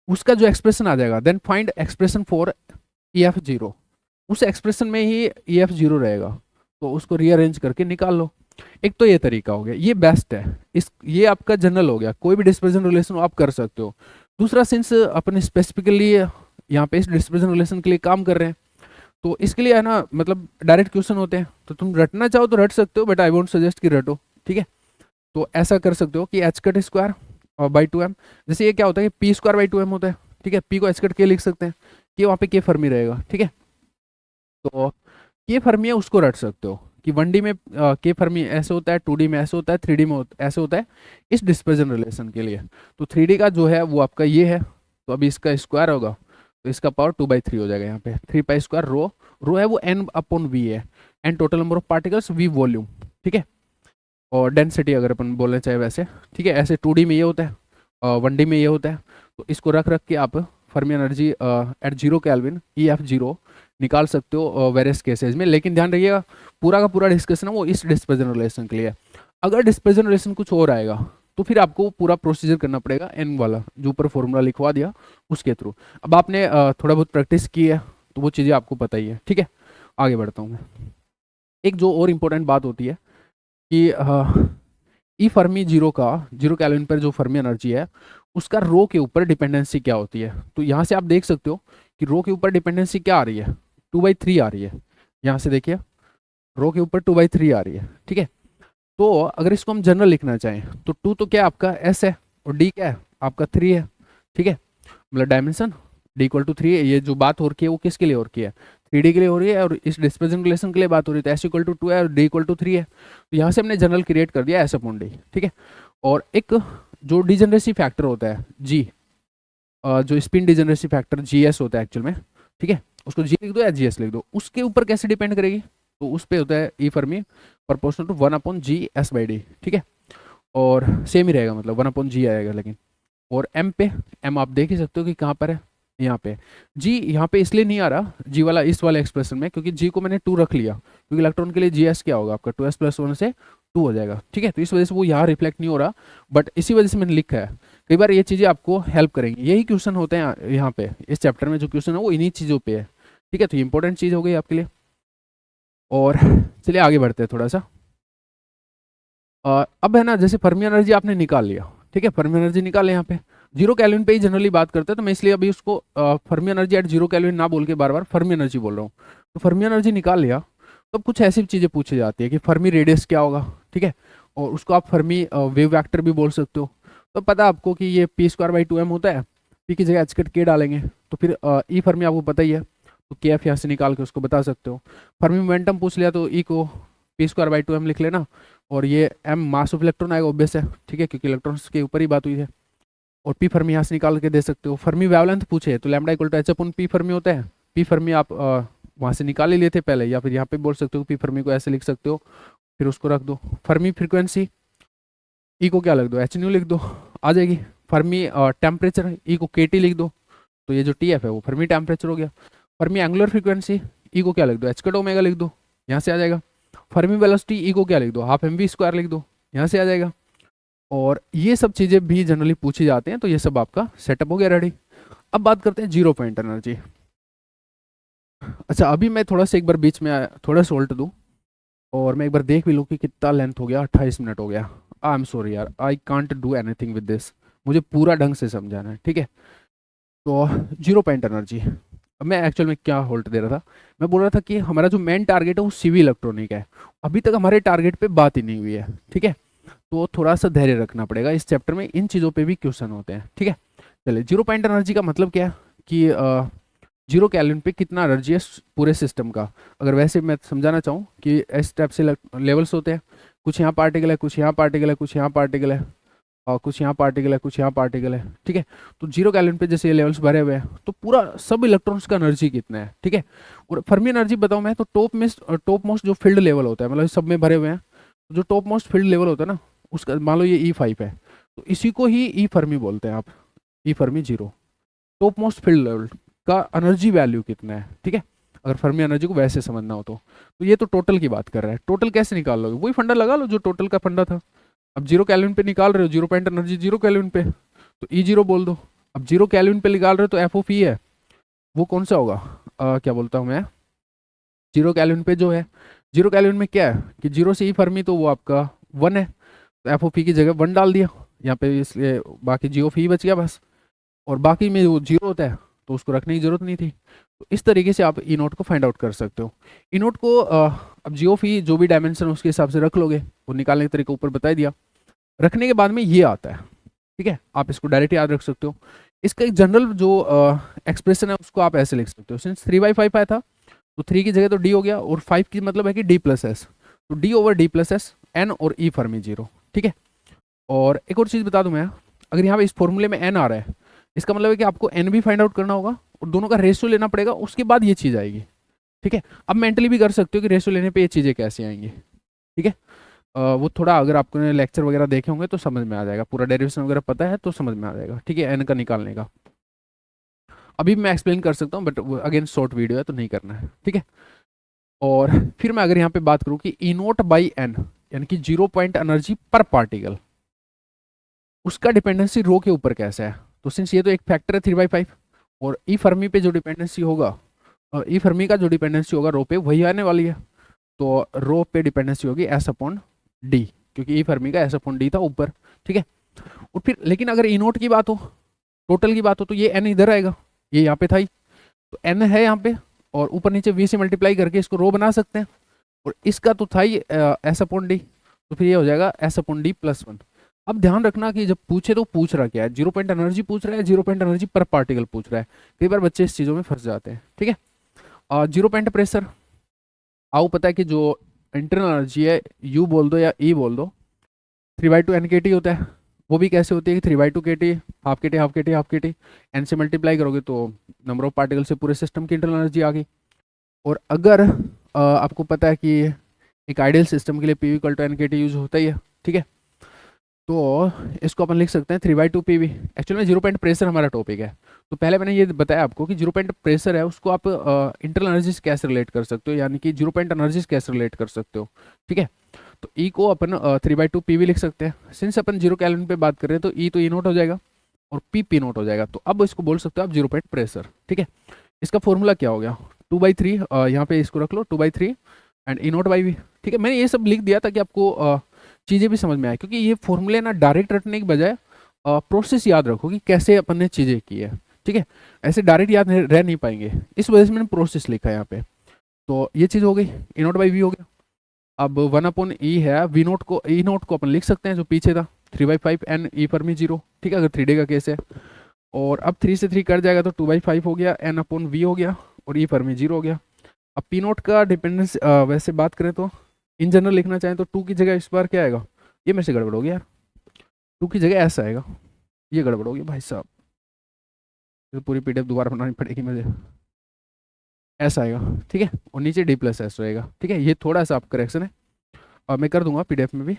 उसका जो एक्सप्रेशन आ जाएगा, then find expression for E F zero, उस एक्सप्रेशन में ही ई एफ जीरो रहेगा, तो उसको रीअरेंज करके निकाल लो। एक तो ये तरीका हो गया, ये बेस्ट है, इस ये आपका जनरल हो गया, कोई भी डिस्पर्जन रिलेशन आप कर सकते हो। दूसरा, सिंस अपन स्पेसिफिकली यहाँ पे इस डिस्पर्जन रिलेशन के लिए काम कर रहे हैं तो इसके लिए है ना मतलब डायरेक्ट क्वेश्चन होते हैं, तो तुम रटना चाहो तो रट सकते हो, बट आई वोंट सजेस्ट कि रटो, ठीक है। तो ऐसा कर सकते हो कि एच कट स्क्वायर और बाई टू एम, जैसे ये क्या होता है कि P square by two M होता है, ठीक है, पी को एच कट के लिख सकते हैं, के वहाँ पे के फर्मी रहेगा, ठीक है। तो के फर्मी है उसको रट सकते हो कि 1D में के फर्मी ऐसे होता है, 2D में ऐसे होता है, 3D में ऐसे होता है इस डिस्पर्जन रिलेशन के लिए। तो 3D का जो है वो आपका ये है, तो अभी इसका स्क्वायर होगा तो इसका पावर 2/3 हो जाएगा यहाँ पे, 3 पाई स्क्वायर रो, रो है वो n अपॉन वी है, n total number of particles, V volume, ठीक है, और डेंसिटी अगर अपन बोलना चाहे वैसे, ठीक है। ऐसे 2D में ये होता है, 1D में ये होता है, तो इसको रख रख के आप Fermi energy eight 0 kelvin EF0 निकाल सकते हो वेरियस केसेज में। लेकिन ध्यान रखिएगा पूरा का पूरा डिस्कशन है वो इस डिस्पर्जन रिलेशन के लिए। अगर डिस्पर्जन रिलेशन कुछ और आएगा तो फिर आपको पूरा प्रोसीजर करना पड़ेगा एन वाला जो ऊपर फॉर्मूला लिखवा दिया उसके थ्रू। अब आपने थोड़ा बहुत प्रैक्टिस की है तो वो चीज़ें आपको पता ही है, ठीक है। आगे बढ़ता हूँ मैं। एक जो और इम्पोर्टेंट बात होती है कि ई फर्मी 0 केल्विन पर जो फर्मी एनर्जी है उसका रो के ऊपर डिपेंडेंसी क्या होती है। तो यहाँ से आप देख सकते हो कि रो के ऊपर डिपेंडेंसी क्या आ रही है, 2/3 आ रही है। यहाँ से देखिए रो के ऊपर 2/3 आ रही है, ठीक है। तो अगर इसको हम जनरल लिखना चाहें तो 2 तो क्या आपका एस है और डी क्या है आपका 3 है, ठीक है। मतलब डायमेंशन d = 3 है। ये जो बात हो रही है वो किसके लिए हो रही है, 3D के लिए हो रही है, और इस डिस्पर्जन रिलेशन के लिए बात हो रही है। तो s = 2 है और d = 3 है, तो यहाँ से हमने जनरल क्रिएट कर दिया s/d, ठीक है। और एक जो डिजनरेसी फैक्टर होता है g, जो स्पिन डिजनरेसी फैक्टर GS होता है एक्चुअल में, ठीक है, उसको G लिख दो या GS लिख दो, उसके ऊपर कैसे डिपेंड करेगी, तो उस पर होता है ई फर्मी प्रोपोर्शनल टू 1/GS/d, ठीक है। और सेम ही रहेगा, मतलब 1/G आएगा लेकिन। और M पे, M आप देख ही सकते हो कि कहाँ पर है, यहाँ पे। G यहाँ पे इसलिए नहीं आ रहा G वाला इस वाले एक्सप्रेशन में, क्योंकि G को मैंने 2 रख लिया, क्योंकि इलेक्ट्रॉन के लिए GS क्या होगा आपका 2s+1 से 2 हो जाएगा, ठीक है। तो इस वजह से वो यहाँ रिफ्लेक्ट नहीं हो रहा, बट इसी वजह से मैंने लिखा है। कई बार ये चीज़ें आपको हेल्प करेंगी, यही क्वेश्चन होते हैं यहाँ पे इस चैप्टर में, जो क्वेश्चन है वो इन्हीं चीज़ों पे है, ठीक है। तो ये इंपॉर्टेंट चीज़ हो गई आपके लिए। और चलिए आगे बढ़ते हैं थोड़ा सा। अब है ना, जैसे फर्मी एनर्जी आपने निकाल लिया, ठीक है, फर्मी एनर्जी निकाल लिया, यहाँ पे 0 केल्विन पे ही जनरली बात करते हैं, तो मैं इसलिए अभी उसको फर्मी एनर्जी एट 0 केल्विन ना बोल के बार बार फर्मी एनर्जी बोल रहा हूँ। तो फर्मी एनर्जी निकाल लिया तो अब कुछ ऐसी चीज़ें पूछी जाती है कि फर्मी रेडियस क्या होगा, ठीक है, और उसको आप फर्मी वेव वेक्टर भी बोल सकते हो। तो पता है आपको कि ये p²/2m होता है, p की जगह h k डालेंगे तो फिर ई फर्मी आपको पता ही है, तो के एफ यहाँ से निकाल के उसको बता सकते हो। फर्मी मोमेंटम पूछ लिया तो ई को p²/2m लिख लेना, और ये m मास ऑफ इलेक्ट्रॉन आएगा, ऑब्वियस है, ठीक है, क्योंकि इलेक्ट्रॉन्स के ऊपर ही बात हुई है। और पी फर्मी यहाँ से निकाल के दे सकते हो। फर्मी वेवलेंथ पूछे तो लैम्डा = h/p फर्मी होता है। पी फर्मी आप वहाँ से निकाल ही लेते पहले, या फिर यहाँ पे बोल सकते हो पी फर्मी को ऐसे लिख सकते हो, फिर उसको रख दो। फर्मी फ्रीक्वेंसी ई को क्या लिख दो, h लिख दो, आ जाएगी। फर्मी टेम्परेचर ई को kT लिख दो, तो ये जो TF है वो फर्मी टेम्परेचर हो गया। फर्मी एंगुलर फ्रीक्वेंसी ई को क्या लिख दो, h⁻ लिख दो, यहाँ से आ जाएगा। फर्मी वेलोसिटी ई को क्या लिख दो, ½mv² लिख दो, यहाँ से आ जाएगा। और ये सब चीज़ें भी जनरली पूछी जाती हैं, तो ये सब आपका सेटअप हो गया रेडी। अब बात करते हैं 0 पॉइंट एनर्जी। अच्छा, अभी मैं थोड़ा सा एक बार बीच में थोड़ा सा होल्ट दूँ और मैं एक बार देख भी लूँ कि कितना लेंथ हो गया, 28 मिनट हो गया। आई एम सॉरी यार, I can't do anything with this, मुझे पूरा ढंग से समझाना है, ठीक है। तो 0 पॉइंट एनर्जी, मैं एक्चुअल में क्या होल्ट दे रहा था, मैं बोल रहा था कि हमारा जो मेन टारगेट है वो CV इलेक्ट्रॉनिक है। अभी तक हमारे टारगेट पे बात ही नहीं हुई है, ठीक है। तो थोड़ा सा धैर्य रखना पड़ेगा, इस चैप्टर में इन चीज़ों पे भी क्वेश्चन होते हैं, ठीक है। चलिए, 0 पॉइंट एनर्जी का मतलब क्या है कि 0 केल्विन पे कितना एनर्जी है पूरे सिस्टम का। अगर वैसे मैं समझाना चाहूँ कि इस टाइप से लेवल्स होते हैं, कुछ यहाँ पार्टिकल है, कुछ यहाँ पार्टिकल है, कुछ यहाँ पार्टिकल है, और कुछ यहाँ पार्टिकल है, कुछ यहाँ पार्टिकल है, ठीक है। तो 0 केल्विन पे जैसे ये लेवल्स भरे हुए हैं तो पूरा सब इलेक्ट्रॉन्स का एनर्जी कितना है, ठीक है। और फर्मी एनर्जी बताऊँ मैं तो टॉप मोस्ट जो फील्ड लेवल होता है, मतलब सब में भरे हुए हैं, जो टॉप मोस्ट फील्ड लेवल होता है ना, उसका मान लो ये E5 है, तो इसी को ही ई फर्मी बोलते हैं आप, E Fermi 0, top most filled level का एनर्जी वैल्यू कितना है, ठीक है। अगर फर्मी एनर्जी को वैसे समझना हो तो ये तो टोटल की बात कर रहा है। टोटल कैसे निकाल लोगे, वही फंडा लगा लो जो टोटल का फंडा था। अब 0 केल्विन पे निकाल रहे हो, 0 पॉइंट एनर्जी 0 केल्विन पे, तो E0 बोल दो। अब 0 केल्विन पे निकाल रहे हो तो FE है, वो कौन सा होगा, क्या बोलता हूँ मैं, 0 केल्विन पे जो है, 0 केल्विन में क्या है कि 0 से ई फर्मी तो वो आपका 1 है, तो FOP की जगह 1 डाल दिया यहाँ पे, इसलिए बाकी GOF बच गया बस। और बाकी में वो 0 होता है तो उसको रखने की जरूरत नहीं थी। तो इस तरीके से आप E0 को फाइंड आउट कर सकते हो। E0 को अब GOF जो भी डायमेंशन उसके हिसाब से रख लोगे, वो निकालने का तरीका ऊपर बता दिया। रखने के बाद में ये आता है, ठीक है, आप इसको डायरेक्ट याद रख सकते हो इसका एक जनरल जो एक्सप्रेशन है उसको आप ऐसे लिख सकते हो, सिंस 3/5 आया था तो 3 की जगह तो डी हो गया, और 5 की मतलब है कि डी प्लस एस, तो D over D plus S N और ई फर्मी जीरो। ठीक है, और एक और चीज़ बता दूं मैं, अगर यहाँ पे इस फॉर्मूले में एन आ रहा है, इसका मतलब है कि आपको एन भी फाइंड आउट करना होगा और दोनों का रेशियो लेना पड़ेगा, उसके बाद ये चीज़ आएगी। ठीक है, अब मेंटली भी कर सकते हो कि रेशियो लेने पे ये चीज़ें कैसे आएंगी। ठीक है, वो थोड़ा अगर आपने लेक्चर वगैरह देखे होंगे तो समझ में आ जाएगा, पूरा डेरिवेशन वगैरह पता है तो समझ में आ जाएगा। ठीक है, एन का निकालने का अभी मैं एक्सप्लेन कर सकता हूँ, बट अगेन शॉर्ट वीडियो है तो नहीं करना है। ठीक है, और फिर मैं अगर यहाँ पे बात करूँ कि ई नोट बाई एन, यानी कि 0 पॉइंट एनर्जी पर पार्टिकल, उसका डिपेंडेंसी रो के ऊपर कैसा है, तो सिंस ये तो एक फैक्टर है 3/5, और ई फर्मी पे जो डिपेंडेंसी होगा, ई फर्मी का जो डिपेंडेंसी होगा रो पे वही आने वाली है, तो रो पे डिपेंडेंसी होगी एस अपॉन डी, क्योंकि ई फर्मी का एस अपॉन डी था ऊपर। ठीक है, और फिर लेकिन अगर ई नोट की बात हो, टोटल की बात हो, तो ये एन इधर आएगा, ये यहाँ पे था ही, तो एन है यहाँ पे, और ऊपर नीचे वी से मल्टीप्लाई करके इसको रो बना सकते हैं, और इसका तो था ही एस अपॉन डी, तो फिर ये हो जाएगा एस अपॉन डी प्लस 1। अब ध्यान रखना कि जब पूछे तो पूछ रहा क्या है, 0 पॉइंट एनर्जी पूछ रहा है, 0 पॉइंट एनर्जी पर पार्टिकल पूछ रहा है, कई बार बच्चे इस चीज़ों में फंस जाते हैं। ठीक है, 0 पॉइंट प्रेशर, आओ पता है कि जो इंटरनल एनर्जी है, यू बोल दो या ई बोल दो, 3/2 एन के टी होता है, वो भी कैसे होती है कि 3/2 के टी, हाफ के टी हाफ के टी हाफ के टी, एन से मल्टीप्लाई करोगे तो नंबर ऑफ पार्टिकल से पूरे सिस्टम की इंटरनल एनर्जी आ गई। और अगर आपको पता है कि एक आइडियल सिस्टम के लिए P V equal to N के टी यूज होता ही है। ठीक है, तो इसको अपन लिख सकते हैं 3/2 पी वी। एक्चुअली में 0 पॉइंट प्रेशर हमारा टॉपिक है, तो पहले मैंने ये बताया आपको कि 0 पॉइंट प्रेशर है उसको आप इंटरनल एनर्जी से कैसे रिलेट कर सकते हो, यानी कि 0 पॉइंट एनर्जी से कैसे रिलेट कर सकते हो। ठीक है, तो ई को अपन 3/2 पी वी लिख सकते हैं, सिंस अपन 0 केल्विन पे बात कर रहे हैं तो ई तो ई नोट हो जाएगा और पी पी नोट हो जाएगा, तो अब इसको बोल सकते हो आप 0 पॉइंट प्रेशर। ठीक है, इसका फॉर्मूला क्या हो गया, 2/3, यहाँ पे इसको रख लो 2/3 and E naught by V. ठीक है, मैंने ये सब लिख दिया ताकि आपको चीज़ें भी समझ में आए, क्योंकि ये फॉर्मूले ना डायरेक्ट रटने की बजाय प्रोसेस याद रखो कि कैसे अपन ने चीज़ें की है। ठीक है, ऐसे डायरेक्ट याद रह नहीं पाएंगे, इस वजह से मैंने प्रोसेस लिखा है यहाँ पे। तो ये चीज़ हो गई, ई नोट बाई वी हो गया। अब 1/e है, वी नोट को ई नोट को अपन लिख सकते हैं जो पीछे था 3/5 एन ई फर्मी जीरो। ठीक है, अगर 3D का केस है, और अब 3 से 3 कट जाएगा तो 2/5 हो गया, एन अपॉन वी हो गया, और ई फर्मी जीरो हो गया। अब पी नोट का डिपेंडेंस वैसे बात करें तो इन जनरल लिखना चाहें तो 2 की जगह इस बार क्या आएगा, ये मेरे से गड़बड़ हो गया यार, 2 की जगह ऐसा आएगा, ये गड़बड़ हो गई भाई साहब, तो पूरी पीडीएफ दोबारा बनानी पड़ेगी मुझे, ऐसा आएगा। ठीक है, और नीचे डी प्लस एस रहेगा। ठीक है, ये थोड़ा सा आप करेक्शन है, और मैं कर दूंगा पीडीएफ में भी,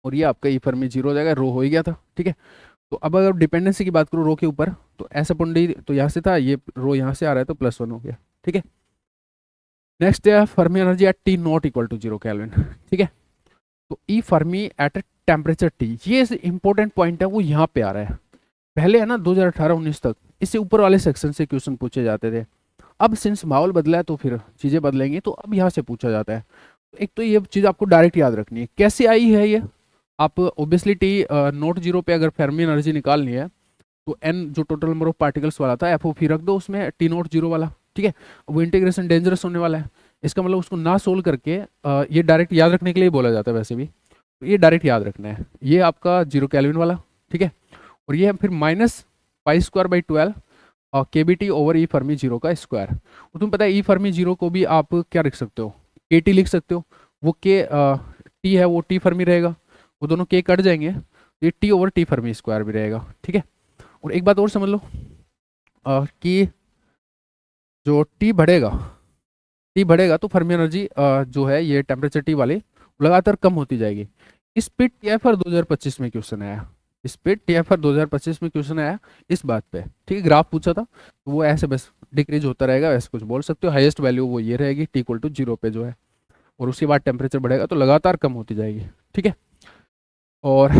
और ये आपका ई फर्मी जीरो हो जाएगा, रो हो ही गया था। ठीक है, तो अब अगर डिपेंडेंसी की बात करूँ रो के ऊपर, तो एस अपॉन डी तो यहाँ से था, ये रो यहाँ से आ रहा है तो +1 हो गया। ठीक है, नेक्स्ट है Fermi energy at T not equal to 0 kelvin. ठीक है, तो E Fermi at temperature T, ये इंपॉर्टेंट पॉइंट है, वो यहाँ पे आ रहा है। पहले है ना 2018-19 तक इससे ऊपर वाले सेक्शन से क्वेश्चन पूछे जाते थे, अब सिंस माहौल बदला है तो फिर चीज़ें बदलेंगी, तो अब यहाँ से पूछा जाता है। एक तो ये चीज़ आपको डायरेक्ट याद रखनी है, कैसे आई है ये, आप ओबियसली टी नॉट जीरो पे अगर फर्मी एनर्जी निकालनी है तो एन जो टोटल नंबर ऑफ पार्टिकल्स वाला था एफ ओ फी रख दो उसमें टी नॉट जीरो वाला। ठीक है, वो इंटीग्रेशन डेंजरस होने वाला है, इसका मतलब उसको ना सोल्व करके ये डायरेक्ट याद रखने के लिए बोला जाता है वैसे भी, तो ये डायरेक्ट याद रखना है, ये आपका 0 केल्विन वाला। ठीक है, और ये फिर -π²/12 और के बी टी ओवर ई फर्मी जीरो का स्क्वायर। और तुम्हें पता है ई फर्मी जीरो को भी आप क्या लिख सकते हो, के टी लिख सकते हो, वो के टी है वो टी फर्मी रहेगा, वो दोनों के कट जाएंगे, ये T over T Fermi square भी रहेगा। ठीक है, और एक बात और समझ लो कि जो टी बढ़ेगा तो फर्मी एनर्जी जो है ये टेम्परेचर टी वाली लगातार कम होती जाएगी। इस पे टीएफआर 2025 में क्वेश्चन आया, इस पे टीएफआर 2025 में क्वेश्चन आया इस बात पे। ठीक है, ग्राफ पूछा था, तो वो ऐसे बस डिक्रीज होता रहेगा, ऐसे कुछ बोल सकते हो, हाईएस्ट वैल्यू वो ये रहेगी टी इक्वल टू 0 पे जो है, और उसके बाद टेम्परेचर बढ़ेगा तो लगातार कम होती जाएगी। ठीक है, और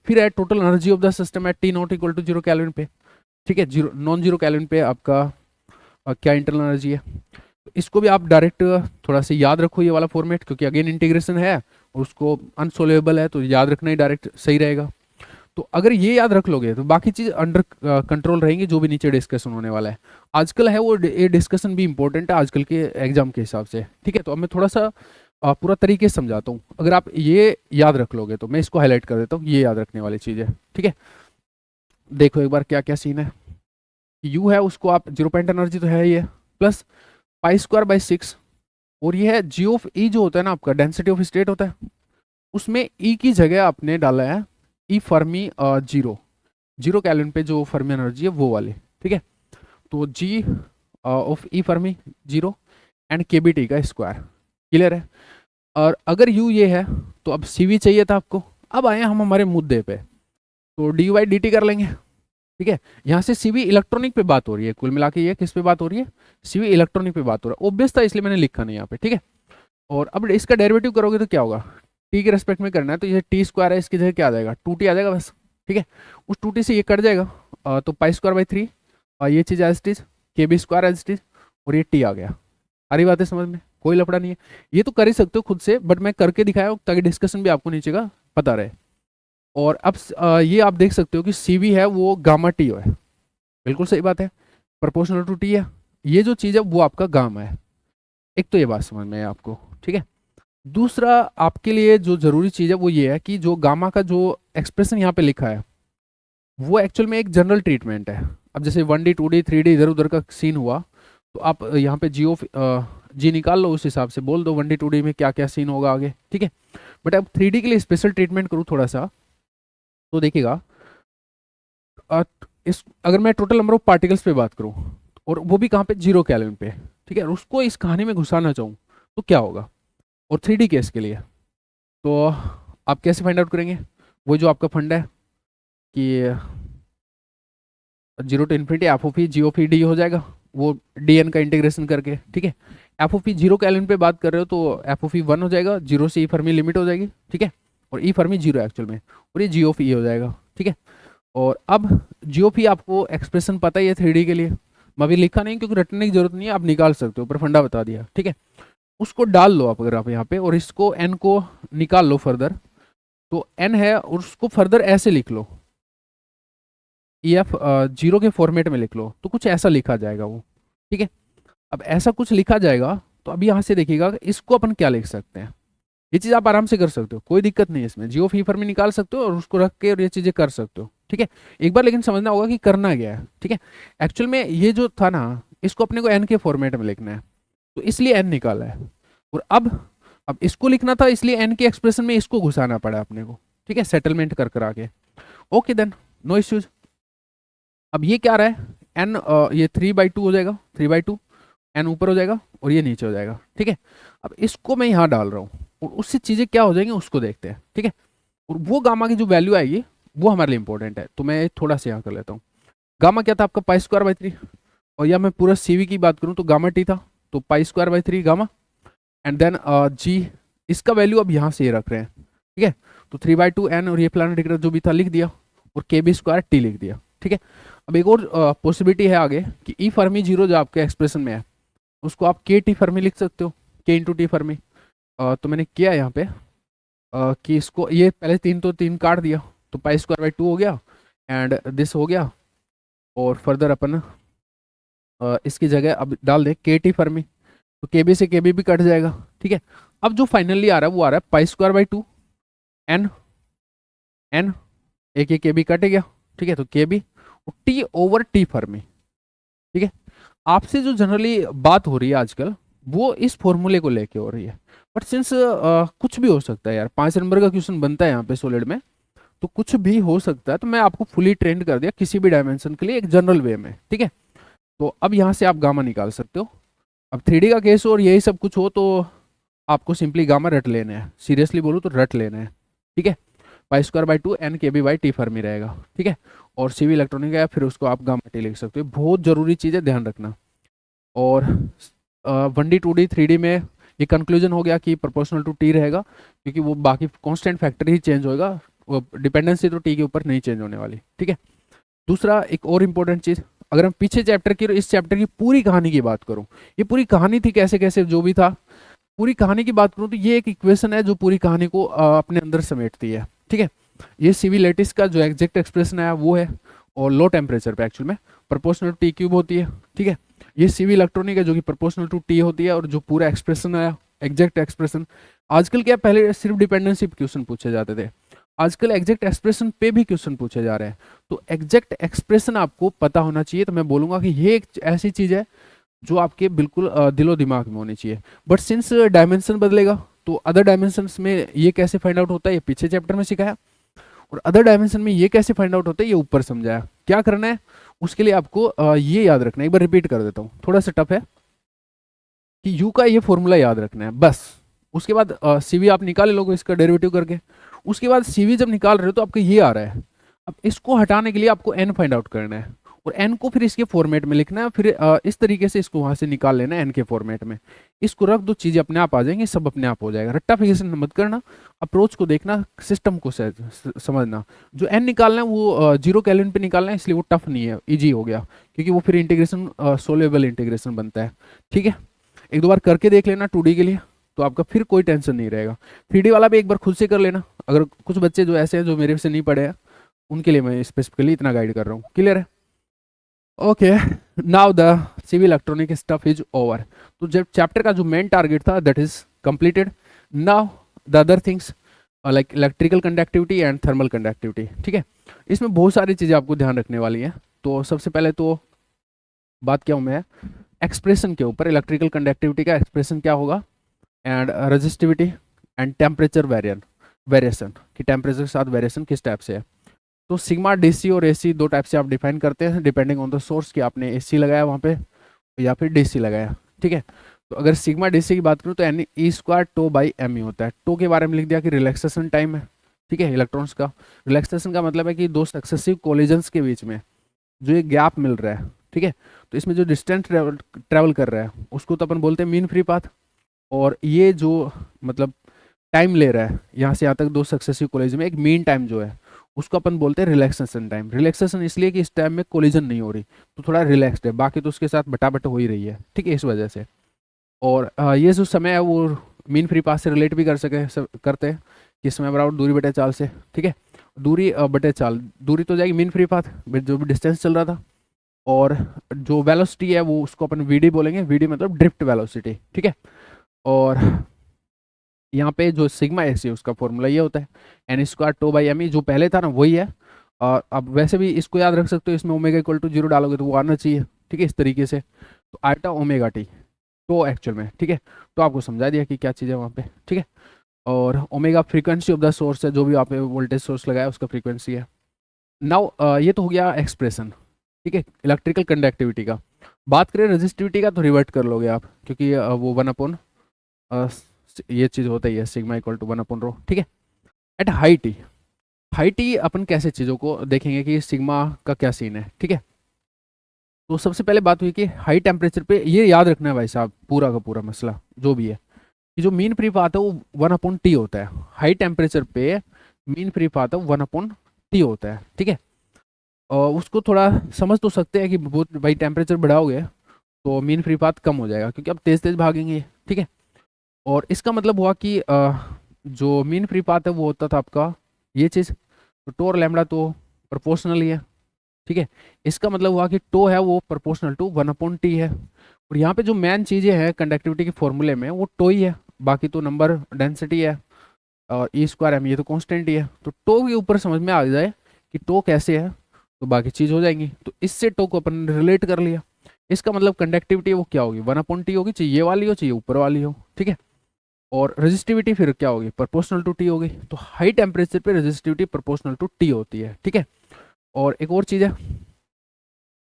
फिर है total energy of the system at T not equal to 0 kelvin पे। ठीक है, नॉन जीरो केल्विन पे आपका क्या इंटरनल एनर्जी है, तो इसको भी आप डायरेक्ट थोड़ा सा याद रखो ये वाला फॉर्मेट, क्योंकि अगेन इंटीग्रेशन है और उसको अनसोल्वेबल है, तो याद रखना ही डायरेक्ट सही रहेगा। तो अगर ये याद रख लोगे तो बाकी चीज अंडर कंट्रोल रहेंगी, जो भी नीचे डिस्कशन होने वाला है आजकल है वो ये डिस्कशन भी इंपॉर्टेंट है आजकल के एग्जाम के हिसाब से। ठीक है, तो अब मैं थोड़ा सा पूरा तरीके से समझाता हूँ, अगर आप ये याद रख लोगे तो मैं इसको हाईलाइट कर देता हूँ, ये याद रखने वाली चीज़ है। ठीक है, देखो एक बार क्या क्या सीन है। यू है उसको आप 0 पॉइंट एनर्जी तो है ही है, प्लस पाई स्क्वायर बाई 6, और ये है जी ऑफ ई जो होता है ना आपका डेंसिटी ऑफ स्टेट होता है, उसमें ई की जगह आपने डाला है ई फर्मी जीरो, जीरो केल्विन पे जो फर्मी एनर्जी है वो वाली, ठीक है। तो G of E Fermi zero and K B T का स्क्वायर, क्लियर है। और अगर यू ये है तो अब सी वी चाहिए था आपको। अब आए हम हमारे मुद्दे पे, तो डी वाई डी टी कर लेंगे, ठीक है। यहाँ से सीवी इलेक्ट्रॉनिक पे बात हो रही है, कुल मिला के ये किस पे बात हो रही है, सीवी इलेक्ट्रॉनिक पे बात हो रहा है, ऑब्वियस था इसलिए मैंने लिखा नहीं यहाँ पे, ठीक है। और अब इसका डेरिवेटिव करोगे तो क्या होगा, टी के रेस्पेक्ट में करना है, तो ये टी स्क्वायर है, इसकी जगह क्या आ जाएगा, टू टी आ जाएगा बस, ठीक है। उस टू टी से ये कट जाएगा, तो पाई स्क्वायर बाई 3, और ये चीज़ as it is, K B square as it is, और ये टी आ गया। सारी बातें समझ में, कोई लफड़ा नहीं है। ये तो कर ही सकते हो खुद से, बट मैं करके दिखाया हूँ ताकि डिस्कशन भी आपको नीचे का पता रहे। और अब ये आप देख सकते हो कि सी वी है वो गामा टी है, बिल्कुल सही बात है, प्रोपोर्शनल टू टी है, ये जो चीज़ है वो आपका गामा है। एक तो ये बात समझ में है आपको, ठीक है। दूसरा आपके लिए जो जरूरी चीज़ है वो ये है कि जो गामा का जो एक्सप्रेशन यहाँ पे लिखा है वो एक्चुअल में एक जनरल ट्रीटमेंट है। अब जैसे 1D 2D 3D इधर उधर का सीन हुआ, तो आप यहाँ पे जी निकाल लो, उस हिसाब से बोल दो 1D 2D में क्या क्या सीन होगा आगे, ठीक है। बट अब 3D के लिए स्पेशल ट्रीटमेंट करूँ थोड़ा सा, तो देखिएगा इस अगर मैं टोटल नंबर ऑफ पार्टिकल्स पे बात करूँ, और वो भी कहाँ पे, 0 केल्विन पे, ठीक है, और उसको इस कहानी में घुसाना चाहूँ तो क्या होगा, और 3D केस के लिए तो आप कैसे फाइंड आउट करेंगे, वो जो आपका फंड है कि 0 to infinity F of E G of E D हो जाएगा, वो डी एन का इंटीग्रेशन करके, ठीक है। एफ ऑफ ई 0 केल्विन पे बात कर रहे हो तो एफ ऑफ ई 1 हो जाएगा, 0 से ई फर्मी लिमिट हो जाएगी, ठीक है, और ई फर्मी 0 एक्चुअल में, और ये जी ऑफ ई हो जाएगा, ठीक है। और अब जी ऑफ ई आपको एक्सप्रेशन पता ही है 3D के लिए, मैं अभी लिखा नहीं क्योंकि रटने की जरूरत नहीं है, आप निकाल सकते हो, पर फंडा बता दिया, ठीक है। उसको डाल लो आप अगर आप यहाँ पे, और इसको एन को निकाल लो फर्दर, तो एन है और उसको फर्दर ऐसे लिख लो, ई एफ 0 के फॉर्मेट में लिख लो, तो कुछ ऐसा लिखा जाएगा वो, ठीक है। अब ऐसा कुछ लिखा जाएगा, तो अभी यहाँ से देखिएगा इसको अपन क्या लिख सकते हैं, ये चीज़ आप आराम से कर सकते हो, कोई दिक्कत नहीं है इसमें, जियो फीफर में निकाल सकते हो और उसको रख के और ये चीज़ें कर सकते हो, ठीक है। एक बार लेकिन समझना होगा कि करना क्या है, ठीक है। एक्चुअल में ये जो था ना, इसको अपने को एन के फॉर्मेट में लिखना है, तो इसलिए एन निकाला है, और अब इसको लिखना था, इसलिए एन के एक्सप्रेशन में इसको घुसाना पड़ा अपने को, ठीक है, सेटलमेंट कर कर आके। Okay then, no issues. अब ये क्या आ रहा है, एन ये 3/2 हो जाएगा, 3/2, एन ऊपर हो जाएगा और ये नीचे हो जाएगा, ठीक है। अब इसको मैं यहाँ डाल रहा हूँ, और उससे चीज़ें क्या हो जाएंगी उसको देखते हैं, ठीक है। और वो गामा की जो वैल्यू आएगी वो हमारे लिए इंपॉर्टेंट है, तो मैं थोड़ा सा यहाँ कर लेता हूँ। गामा क्या था आपका, पाई स्क्वायर बाई 3, और या मैं पूरा सीवी की बात करूँ तो गामा टी था, तो pi square by 3 gamma, and then G, इसका वैल्यू अब यहाँ से ये रख रहे हैं, ठीक है। तो 3/2 एन, और ये प्लानिट जो भी था लिख दिया, और के बी स्क्वायर टी लिख दिया, ठीक है। अब एक और पॉसिबिलिटी है आगे कि ई फर्मी जीरो जो आपके एक्सप्रेशन में है उसको आप के टी फर्मी लिख सकते हो, के इंटू टी फर्मी। तो मैंने किया यहाँ पे कि इसको ये पहले 3 तो 3 काट दिया, तो पाई स्क्वायर बाई 2 हो गया, एंड दिस हो गया, और फर्दर अपन इसकी जगह अब डाल दे के टी फर्मी, तो के बी से के बी भी कट जाएगा, ठीक है। अब जो फाइनली आ रहा है वो आ रहा है pi square by 2 N, N एक के बी कट गया, ठीक है, तो K B T over T Fermi, ठीक है। आपसे जो जनरली बात हो रही है आजकल वो इस फॉर्मूले को लेके हो रही है, बट सिंस कुछ भी हो सकता है यार, 5 नंबर का क्वेश्चन बनता है यहाँ पे सॉलिड में, तो कुछ भी हो सकता है, तो मैं आपको फुली ट्रेंड कर दिया किसी भी डायमेंशन के लिए एक जनरल वे में, ठीक है। तो अब यहाँ से आप गामा निकाल सकते हो। अब 3D का केस हो और यही सब कुछ हो तो आपको सिंपली गामा रट लेना है, सीरियसली बोलूँ तो रट लेना है, ठीक है। पाई स्क्वायर बाई 2 एन के बी बाई टी फर्मी रहेगा, ठीक है। और सीवी इलेक्ट्रॉनिक है, फिर उसको आप गामा टी लिख सकते हो, बहुत जरूरी चीज़ है, ध्यान रखना। और 1D 2D 3D में ये कंक्लूजन हो गया कि प्रोपोर्शनल टू टी रहेगा, क्योंकि वो बाकी कांस्टेंट फैक्टर ही चेंज होएगा, वो डिपेंडेंसी तो टी के ऊपर नहीं चेंज होने वाली, ठीक है। दूसरा एक और इम्पोर्टेंट चीज़, अगर हम पीछे चैप्टर की और इस चैप्टर की पूरी कहानी की बात करूँ, ये पूरी कहानी थी कैसे कैसे जो भी था, पूरी कहानी की बात करूँ तो ये एक इक्वेशन है जो पूरी कहानी को अपने अंदर समेटती है, ठीक है। ये सीवी लेटिस का जो एग्जैक्ट एक्सप्रेशन है वो है, और लो टेम्परेचर पे एक्चुअल में प्रोपोर्शनल टी क्यूब होती है, ठीक है। ये सीवी इलेक्ट्रॉनिक है जो कि प्रोपोर्शनल टू टी होती है, और जो पूरा एक्सप्रेशन आया एग्जैक्ट एक्सप्रेशन, आजकल क्या पहले सिर्फ डिपेंडेंसी क्वेश्चन पूछे जाते थे, आजकल एग्जैक्ट एक्सप्रेशन पे भी क्वेश्चन पूछे जा रहे हैं, तो एग्जैक्ट एक्सप्रेशन आपको पता होना चाहिए। तो मैं बोलूंगा कि ये एक ऐसी चीज है जो आपके बिल्कुल दिलो दिमाग में होनी चाहिए। बट सिंस डायमेंशन बदलेगा, तो अदर डायमेंशंस में ये कैसे फाइंड आउट होता है, ये पीछे चैप्टर में सिखाया, और अदर डायमेंशन में ये कैसे फाइंड आउट होता है ये ऊपर समझाया। क्या करना है उसके लिए आपको ये याद रखना है, एक बार रिपीट कर देता हूँ, थोड़ा सा टफ है, कि यू का ये फॉर्मूला याद रखना है बस। उसके बाद सीवी आप निकाल लोगे इसका डेरिवेटिव करके। उसके बाद सीवी जब निकाल रहे हो तो आपको ये आ रहा है, अब इसको हटाने के लिए आपको एन फाइंड आउट करना है, और एन को फिर इसके फॉर्मेट में लिखना है, फिर इस तरीके से इसको वहां से निकाल लेना है एन के फॉर्मेट में। इसको रख दो, चीजें अपने आप आ जाएंगी, सब अपने आप हो जाएगा। रट्टा फिकेशन मत करना, अप्रोच को देखना, सिस्टम को समझना। जो एन निकालना है वो 0 केल्विन पे निकालना है, इसलिए वो टफ नहीं है, इजी हो गया, क्योंकि वो फिर इंटीग्रेशन सोल्यूबल इंटीग्रेशन बनता है। ठीक है, एक दो बार करके देख लेना 2D के लिए, तो आपका फिर कोई टेंशन नहीं रहेगा। 3D वाला भी एक बार खुद से कर लेना, अगर कुछ बच्चे जो ऐसे हैं जो मेरे से नहीं पढ़े हैं, उनके लिए मैं स्पेसिफिकली इतना गाइड कर रहा हूँ। क्लियर है? Okay, now the civil electronic stuff is over. तो जब चैप्टर का जो मेन टारगेट था that is completed. Now the other things like electrical conductivity and thermal conductivity. ठीक है, इसमें बहुत सारी चीज़ें आपको ध्यान रखने वाली हैं। तो सबसे पहले तो बात क्या हूँ मैं एक्सप्रेशन के ऊपर, इलेक्ट्रिकल कंडक्टिविटी का एक्सप्रेशन क्या होगा, and resistivity and temperature variation, कि टेम्परेचर के साथ वेरिएशन किस टाइप से है। तो सिग्मा डीसी और एसी दो टाइप से आप डिफाइन करते हैं, डिपेंडिंग ऑन द सोर्स, कि आपने एसी लगाया वहाँ पे या फिर डीसी लगाया। ठीक है, तो अगर सिग्मा डीसी की बात करूँ तो N E square tau by M E होता है। टो के बारे में लिख दिया कि रिलैक्सेशन टाइम है। ठीक है, इलेक्ट्रॉन्स का रिलैक्सेशन का मतलब है कि दो सक्सेसिव कोलिजन्स के बीच में जो ये गैप मिल रहा है। ठीक है, तो इसमें जो डिस्टेंस ट्रेवल कर रहा है उसको तो अपन बोलते हैं मीन फ्री पाथ, और ये जो मतलब टाइम ले रहा है यहाँ से यहाँ तक दो सक्सेसिव कोलिजन में, एक मीन टाइम जो है उसको अपन बोलते हैं रिलैक्सेशन टाइम। रिलैक्सेशन इसलिए कि इस टाइम में कोलिजन नहीं हो रही, तो थोड़ा रिलैक्सड है, बाकी तो उसके साथ बटाबट हो ही रही है। ठीक है, इस वजह से। और ये जो समय है वो मीन फ्री पाथ से रिलेट भी करते हैं कि समय बराबर दूरी बटे चाल से। ठीक है, दूरी बटे चाल, दूरी तो जाएगी मीन फ्री पाथ जो भी डिस्टेंस चल रहा था, और जो वेलोसिटी है वो उसको अपन वीडी बोलेंगे, वीडी मतलब ड्रिफ्ट वेलोसिटी। ठीक है, और यहाँ पे जो सिग्मा एस है उसका फॉर्मूला ये होता है N square tau by M E, जो पहले था ना वही है। और अब वैसे भी इसको याद रख सकते हो, इसमें ओमेगा इक्वल टू 0 डालोगे तो वो आना चाहिए। ठीक है, इस तरीके से, तो आटा ओमेगा टी तो एक्चुअल में। ठीक है, तो आपको समझा दिया कि क्या चीज़ है वहाँ पे। ठीक है, और omega frequency of the source है, जो भी आपने वोल्टेज सोर्स लगाया उसका फ्रीक्वेंसी है। नाउ ये तो हो गया एक्सप्रेशन। ठीक है, इलेक्ट्रिकल कंडक्टिविटी का। बात करें रेजिस्टिविटी का तो रिवर्ट कर लोगे आप, क्योंकि वो 1 ये चीज़ होता ही है, सिग्मा इक्वल टू 1/ρ। ठीक है, एट हाई टी अपन कैसे चीज़ों को देखेंगे कि सिग्मा का क्या सीन है। ठीक है, तो सबसे पहले बात हुई कि हाई टेम्परेचर पे ये याद रखना है भाई साहब, पूरा का पूरा मसला जो भी है कि जो मीन फ्री पाथ है वो 1/T होता है। हाई टेम्परेचर पे मीन फ्री पाथ है 1/T होता है। ठीक है, और उसको थोड़ा समझ तो सकते हैं कि बहुत भाई टेम्परेचर बढ़ाओगे तो मीन फ्री पाथ कम हो जाएगा, क्योंकि अब तेज तेज भागेंगे। ठीक है, और इसका मतलब हुआ कि जो मीन फ्री पाथ है वो होता था आपका ये चीज़, तो टो और लैम्बडा तो प्रोपोर्शनल ही है। ठीक है, इसका मतलब हुआ कि टो है वो प्रोपोर्शनल टू 1/T है। और यहाँ पे जो मेन चीज़ें हैं कंडक्टिविटी के फॉर्मूले में वो टो ही है, बाकी तो नंबर डेंसिटी है और ई स्क्वायर एम, ये तो कांस्टेंट ही है। तो टो के ऊपर समझ में आ जाए कि टो कैसे है तो बाकी चीज़ हो जाएंगी। तो इससे टो को अपन रिलेट कर लिया, इसका मतलब कंडक्टिविटी वो क्या होगी 1/T होगी, चाहिए ये वाली हो चाहिए ऊपर वाली हो। ठीक है, और रेजिस्टिविटी फिर क्या होगी प्रोपोर्शनल टू टी होगी। तो हाई टेम्परेचर पे रेजिस्टिविटी प्रोपोर्शनल टू टी होती है। ठीक है, और एक और चीज़ है,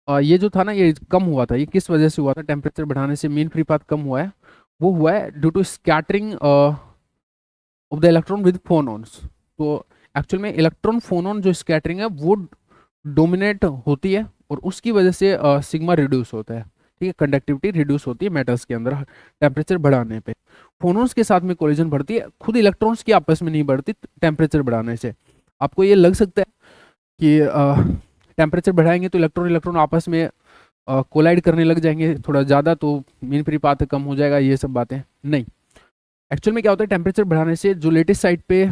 ये जो था ना ये कम हुआ था, ये किस वजह से हुआ था, टेम्परेचर बढ़ाने से मीन फ्री पाथ कम हुआ है, वो हुआ है due to scattering of the electron with phonons. तो एक्चुअल में इलेक्ट्रॉन फोनॉन जो स्कैटरिंग है वो डोमिनेट होती है, और उसकी वजह से सिग्मा रिड्यूस होता है। ठीक है, कंडक्टिविटी रिड्यूस होती है मेटल्स के अंदर टेम्परेचर बढ़ाने पे। फोनॉन्स के साथ में कोलिजन बढ़ती है, खुद इलेक्ट्रॉन्स की आपस में नहीं बढ़ती टेम्परेचर बढ़ाने से। आपको ये लग सकता है कि टेम्परेचर बढ़ाएंगे तो इलेक्ट्रॉन इलेक्ट्रॉन आपस में कोलाइड करने लग जाएंगे थोड़ा ज़्यादा, तो मीन फ्री पाथ कम हो जाएगा, ये सब बातें नहीं। एक्चुअल में क्या होता है, टेम्परेचर बढ़ाने से जो लेटेस्ट साइड पे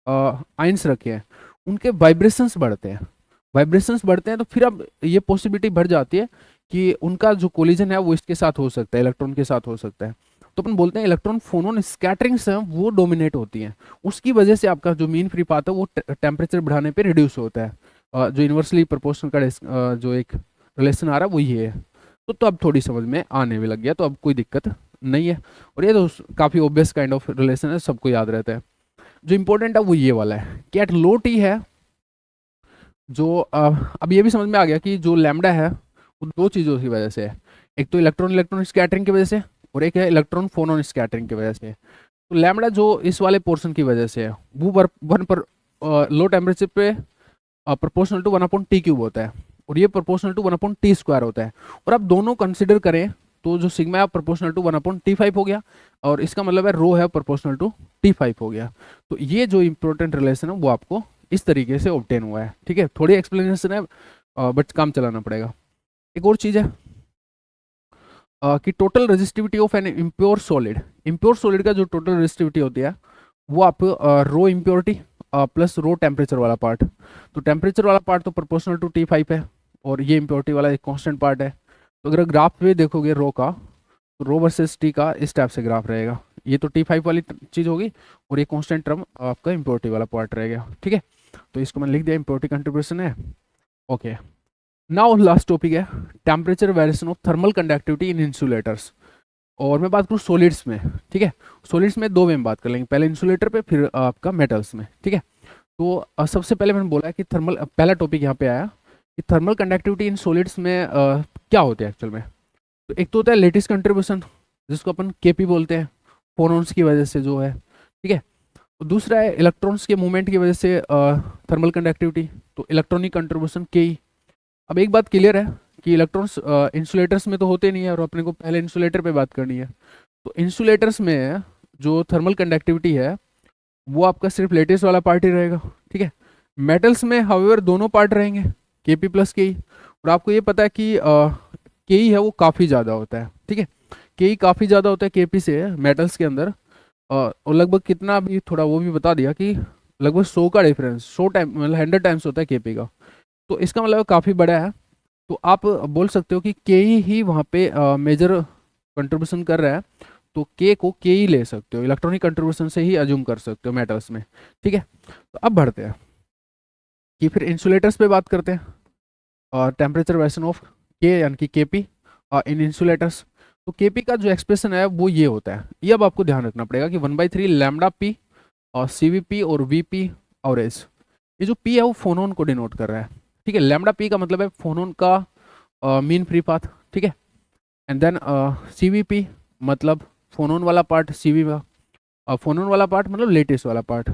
आइंस रखे हैं उनके वाइब्रेशंस बढ़ते हैं। वाइब्रेशंस बढ़ते हैं तो फिर अब ये पॉसिबिलिटी बढ़ जाती है कि उनका जो कोलिजन है वो इसके साथ हो सकता है, इलेक्ट्रॉन के साथ हो सकता है। तो अपन बोलते हैं इलेक्ट्रॉन फोनोन स्कैटरिंग्स हैं वो डोमिनेट होती हैं, उसकी वजह से आपका जो मीन फ्री पाथ है वो टेम्परेचर बढ़ाने पे रिड्यूस होता है। जो इन्वर्सली प्रोपोर्शनल का जो एक रिलेशन आ रहा है वो ये है। तो अब थोड़ी समझ में आने भी लग गया, तो अब कोई दिक्कत नहीं है। और ये तो काफ़ी ऑब्वियस काइंड ऑफ रिलेशन है, सबको याद रहता है। जो इंपॉर्टेंट है वो ये वाला है कि एट लो टी है जो अब ये भी समझ में आ गया कि जो लैम्डा है वो दो चीज़ों की वजह से है, एक तो इलेक्ट्रॉन इलेक्ट्रॉन स्कैटरिंग की वजह से और एक है इलेक्ट्रॉन फोनोन स्कैटरिंग की वजह से। तो लैम्डा जो इस वाले पोर्शन की वजह से है वो वन पर लो टेम्परेचर पे प्रोपोर्शनल टू 1/T³ होता है और ये प्रोपोर्शनल टू 1/T² होता है। और आप दोनों कंसिडर करें तो जो सिग्मा है प्रोपोर्शनल टू 1/T5 हो गया और इसका मतलब है रो है प्रोपोर्शनल टू T5 हो गया। तो ये जो इंपॉर्टेंट रिलेशन है वो आपको इस तरीके से ऑब्टेन हुआ है। ठीक है, थोड़ी एक्सप्लेनेशन है बट काम चलाना पड़ेगा। एक और चीज़ है कि total resistivity of an impure solid का जो टोटल रेजिस्टिविटी होती है वो आप rho impurity plus rho temperature वाला पार्ट, तो टेम्परेचर वाला पार्ट तो प्रोपोर्शनल टू T5 है और ये इम्प्योरिटी वाला एक कांस्टेंट पार्ट है। तो अगर ग्राफ पे देखोगे रो का, तो रो वर्सेस टी का इस टाइप से ग्राफ रहेगा। ये तो T5 वाली चीज़ होगी और ये कांस्टेंट टर्म आपका इम्प्योरिटी वाला पार्ट रहेगा। ठीक है, तो इसको मैंने लिख दिया, इम्प्योरिटी कंट्रीब्यूशन है। ओके, नाउ लास्ट टॉपिक है temperature variation of thermal conductivity in insulators. और मैं बात करूँ सॉलिड्स में। ठीक है, सॉलिड्स में दो वे में बात कर लेंगे, पहले इंसुलेटर पे फिर आपका मेटल्स में। ठीक है, तो सबसे पहले मैंने बोला कि थर्मल, पहला टॉपिक यहाँ पे आया कि थर्मल कंडक्टिविटी इन सॉलिड्स में क्या होते हैं एक्चुअल में। तो एक तो होता है लेटिस कंट्रीब्यूशन जिसको अपन केपी बोलते हैं, फोनॉन्स की वजह से जो है। ठीक है, तो दूसरा है इलेक्ट्रॉन्स के मूवमेंट की वजह से थर्मल कंडक्टिविटी, तो इलेक्ट्रॉनिक कंट्रीब्यूशन के। अब एक बात क्लियर है कि इलेक्ट्रॉन्स इंसुलेटर्स में तो होते नहीं है और अपने को पहले इंसुलेटर पे बात करनी है। तो इंसुलेटर्स में जो थर्मल कंडक्टिविटी है वो आपका सिर्फ लेटेस्ट वाला पार्ट ही रहेगा। ठीक है, मेटल्स में हाउएवर दोनों पार्ट रहेंगे, के प्लस के। और आपको ये पता है कि के है वो काफ़ी ज़्यादा होता है। ठीक है, के काफ़ी ज़्यादा होता है के से मेटल्स के अंदर। और लगभग कितना, अभी थोड़ा वो भी बता दिया कि लगभग 100 का डिफरेंस, 100 टाइम मतलब 100 टाइम्स होता है के का। तो इसका मतलब काफ़ी बड़ा है। तो आप बोल सकते हो कि के ही वहाँ पे मेजर कंट्रीब्यूशन कर रहा है, तो के को के ही ले सकते हो, इलेक्ट्रॉनिक कंट्रीब्यूशन से ही अज्यूम कर सकते हो मेटल्स में। ठीक है, तो अब बढ़ते हैं कि फिर इंसुलेटर्स पे बात करते हैं और टेम्परेचर वेरिएशन ऑफ के यानी कि केपी इन इंसुलेटर्स। तो केपी का जो एक्सप्रेशन है वो ये होता है, ये अब आपको ध्यान रखना पड़ेगा कि 1/3 लैम्डा पी और सीवीपी और वीपी और एस। ये जो पी है वो फोनोन को डिनोट कर रहा है। ठीक है, लैम्डा पी का मतलब है फोनोन का मीन फ्री पाथ। ठीक है, एंड देन सीवीपी मतलब फोनोन वाला पार्ट, सीवी का फोनोन वाला पार्ट मतलब लेटेस्ट वाला पार्ट,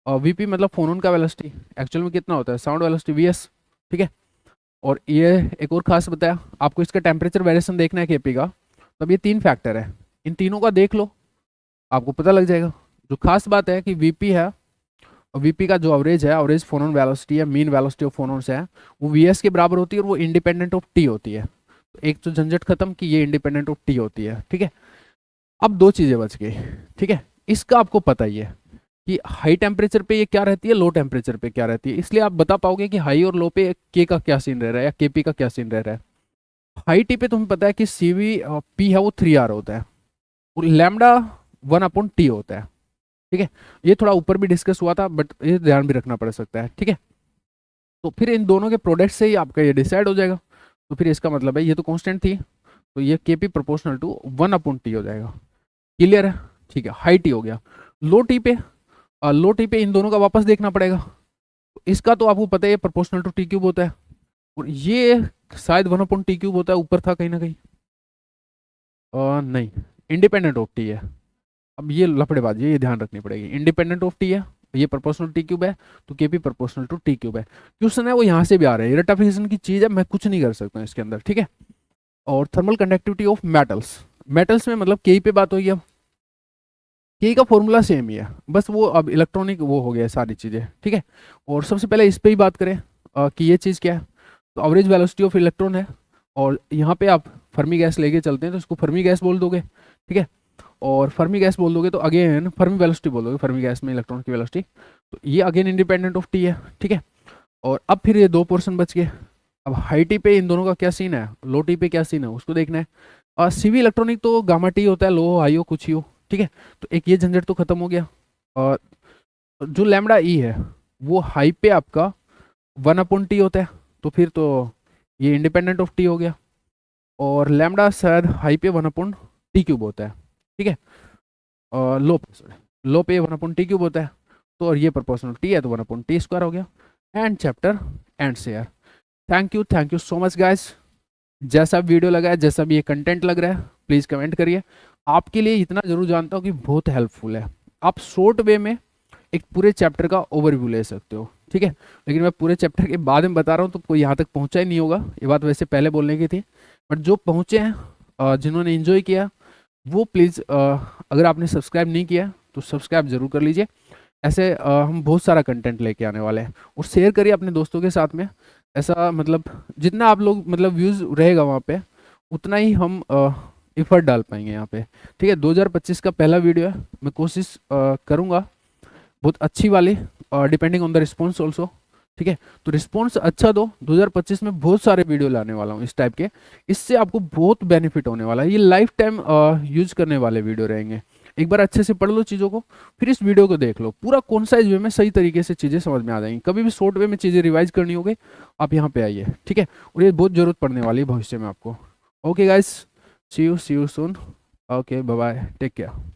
और वीपी मतलब फोनोन का वेलोसिटी एक्चुअल में कितना होता है, साउंड वेलोसिटी वीएस। ठीक है, और ये एक और खास बताया आपको, इसका टेम्परेचर वेरिएशन देखना है केपी का, तब ये 3 फैक्टर है, इन तीनों का देख लो आपको पता लग जाएगा। जो खास बात है कि वीपी है, और वीपी का जो एवरेज है, एवरेज फोनोन वेलोसिटी है, मीन वेलोसिटी ऑफ फोनोन से है, वो वीएस के बराबर होती है और वो इंडिपेंडेंट ऑफ टी होती है। तो एक तो झंझट खत्म कि ये इंडिपेंडेंट ऑफ टी होती है। ठीक है, अब 2 चीजें बच गई। ठीक है, इसका आपको पता ही है कि हाई टेम्परेचर पे ये क्या रहती है, लो टेम्परेचर पे क्या रहती है, इसलिए आप बता पाओगे कि हाई और लो पे के का क्या सीन रह रहा है या केपी का क्या सीन रह रहा है। हाई टी पे तुम्हें पता है कि सीवी पी है वो 3R होता है और लैम्डा 1/T होता है। ठीक है, ये थोड़ा ऊपर भी डिस्कस हुआ था बट ये ध्यान भी रखना पड़ सकता है। ठीक है, तो फिर इन दोनों के प्रोडक्ट से ही आपका ये डिसाइड हो जाएगा। तो फिर इसका मतलब है ये तो कांस्टेंट थी, तो ये के पी प्रोपोर्शनल टू 1/T हो जाएगा। क्लियर है? ठीक है, हाई टी हो गया। लो टी पे, लो टी पे इन दोनों का वापस देखना पड़ेगा। तो इसका तो आपको पता है प्रोपोर्शनल टू T³ होता है और ये शायद 1/T³ होता है, ऊपर था कहीं ना कहीं। नहीं, इंडिपेंडेंट ऑफ टी है। अब ये लफड़ेबाजी है, ये ध्यान रखनी पड़ेगी, इंडिपेंडेंट ऑफ टी है, ये प्रोपोर्शनल T³ है, तो के पी प्रोपोर्शनल टू T³ है। क्वेश्चन है वो यहाँ से भी आ रहा है, रेक्टिफिकेशन की चीज़ है, मैं कुछ नहीं कर सकता इसके अंदर। ठीक है, और thermal conductivity of metals, metals में मतलब के पे बात होगी। अब के का फॉर्मूला सेम ही है, बस वो अब इलेक्ट्रॉनिक वो हो गया सारी चीज़ें। ठीक है, और सबसे पहले इस पे ही बात करें कि ये चीज़ क्या है, तो एवरेज वेलोसिटी ऑफ इलेक्ट्रॉन है, और यहाँ पे आप फर्मी गैस लेके चलते हैं तो इसको फर्मी गैस बोल दोगे। ठीक है, और फर्मी गैस बोल दोगे तो अगेन फर्मी वेलोसिटी बोल दोगे, फर्मी गैस में इलेक्ट्रॉन की वेलोसिटी, तो ये अगेन इंडिपेंडेंट ऑफ टी है। ठीक है, और अब फिर ये 2 पोर्शन बच गए। अब हाई टी पे इन दोनों का क्या सीन है, लो टी पे क्या सीन है उसको देखना है। सीवी इलेक्ट्रॉनिक तो गामा टी होता है, लो हो हाई हो कुछ ही हो, ठीक है। तो एक ये झंझट तो खत्म हो गया। और जो लैम्डा ई है वो हाई पे आपका 1/t होता है, तो फिर तो ये इंडिपेंडेंट ऑफ टी हो गया। और लैम्डा शायद हाई पे 1/t³ होता है, ठीक है। और लो पे 1/t³ होता है, तो और ये प्रोपोर्शनल टी है तो 1/t² हो गया। एंड चैप्टर एंड से यार, thank you so much guys. जैसा वीडियो लगा है, जैसा भी ये कंटेंट लग रहा है, प्लीज़ कमेंट करिए। आपके लिए इतना जरूर जानता हूँ कि बहुत हेल्पफुल है। आप शॉर्ट वे में एक पूरे चैप्टर का ओवरव्यू ले सकते हो, ठीक है। लेकिन मैं पूरे चैप्टर के बाद में बता रहा हूँ तो कोई यहाँ तक पहुँचा ही नहीं होगा, ये बात वैसे पहले बोलने की थी। बट जो पहुँचे हैं, जिन्होंने इन्जॉय किया, वो प्लीज़, अगर आपने सब्सक्राइब नहीं किया तो सब्सक्राइब जरूर कर लीजिए। ऐसे हम बहुत सारा कंटेंट लेके आने वाले हैं, और शेयर करिए अपने दोस्तों के साथ में। ऐसा मतलब जितना आप लोग मतलब व्यूज़ रहेगा वहाँ पे, उतना ही हम एफर्ट डाल पाएंगे यहाँ पे, ठीक है। 2025 का पहला वीडियो है, मैं कोशिश करूँगा बहुत अच्छी वाली, depending on the response also, ठीक है। तो रिस्पॉन्स अच्छा दो, 2025 में बहुत सारे वीडियो लाने वाला हूँ इस टाइप के। इससे आपको बहुत बेनिफिट होने वाला है, ये लाइफ टाइम यूज करने वाले वीडियो रहेंगे। एक बार अच्छे से पढ़ लो चीज़ों को, फिर इस वीडियो को देख लो, पूरा कॉन्साइज वे में सही तरीके से चीज़ें समझ में आ जाएंगी। कभी भी शॉर्ट वे में चीज़ें रिवाइज करनी होगी, आप यहाँ पे आइए, ठीक है। और ये बहुत ज़रूरत पड़ने वाली है भविष्य में आपको। Okay guys, see you soon. Okay, bye bye, take care.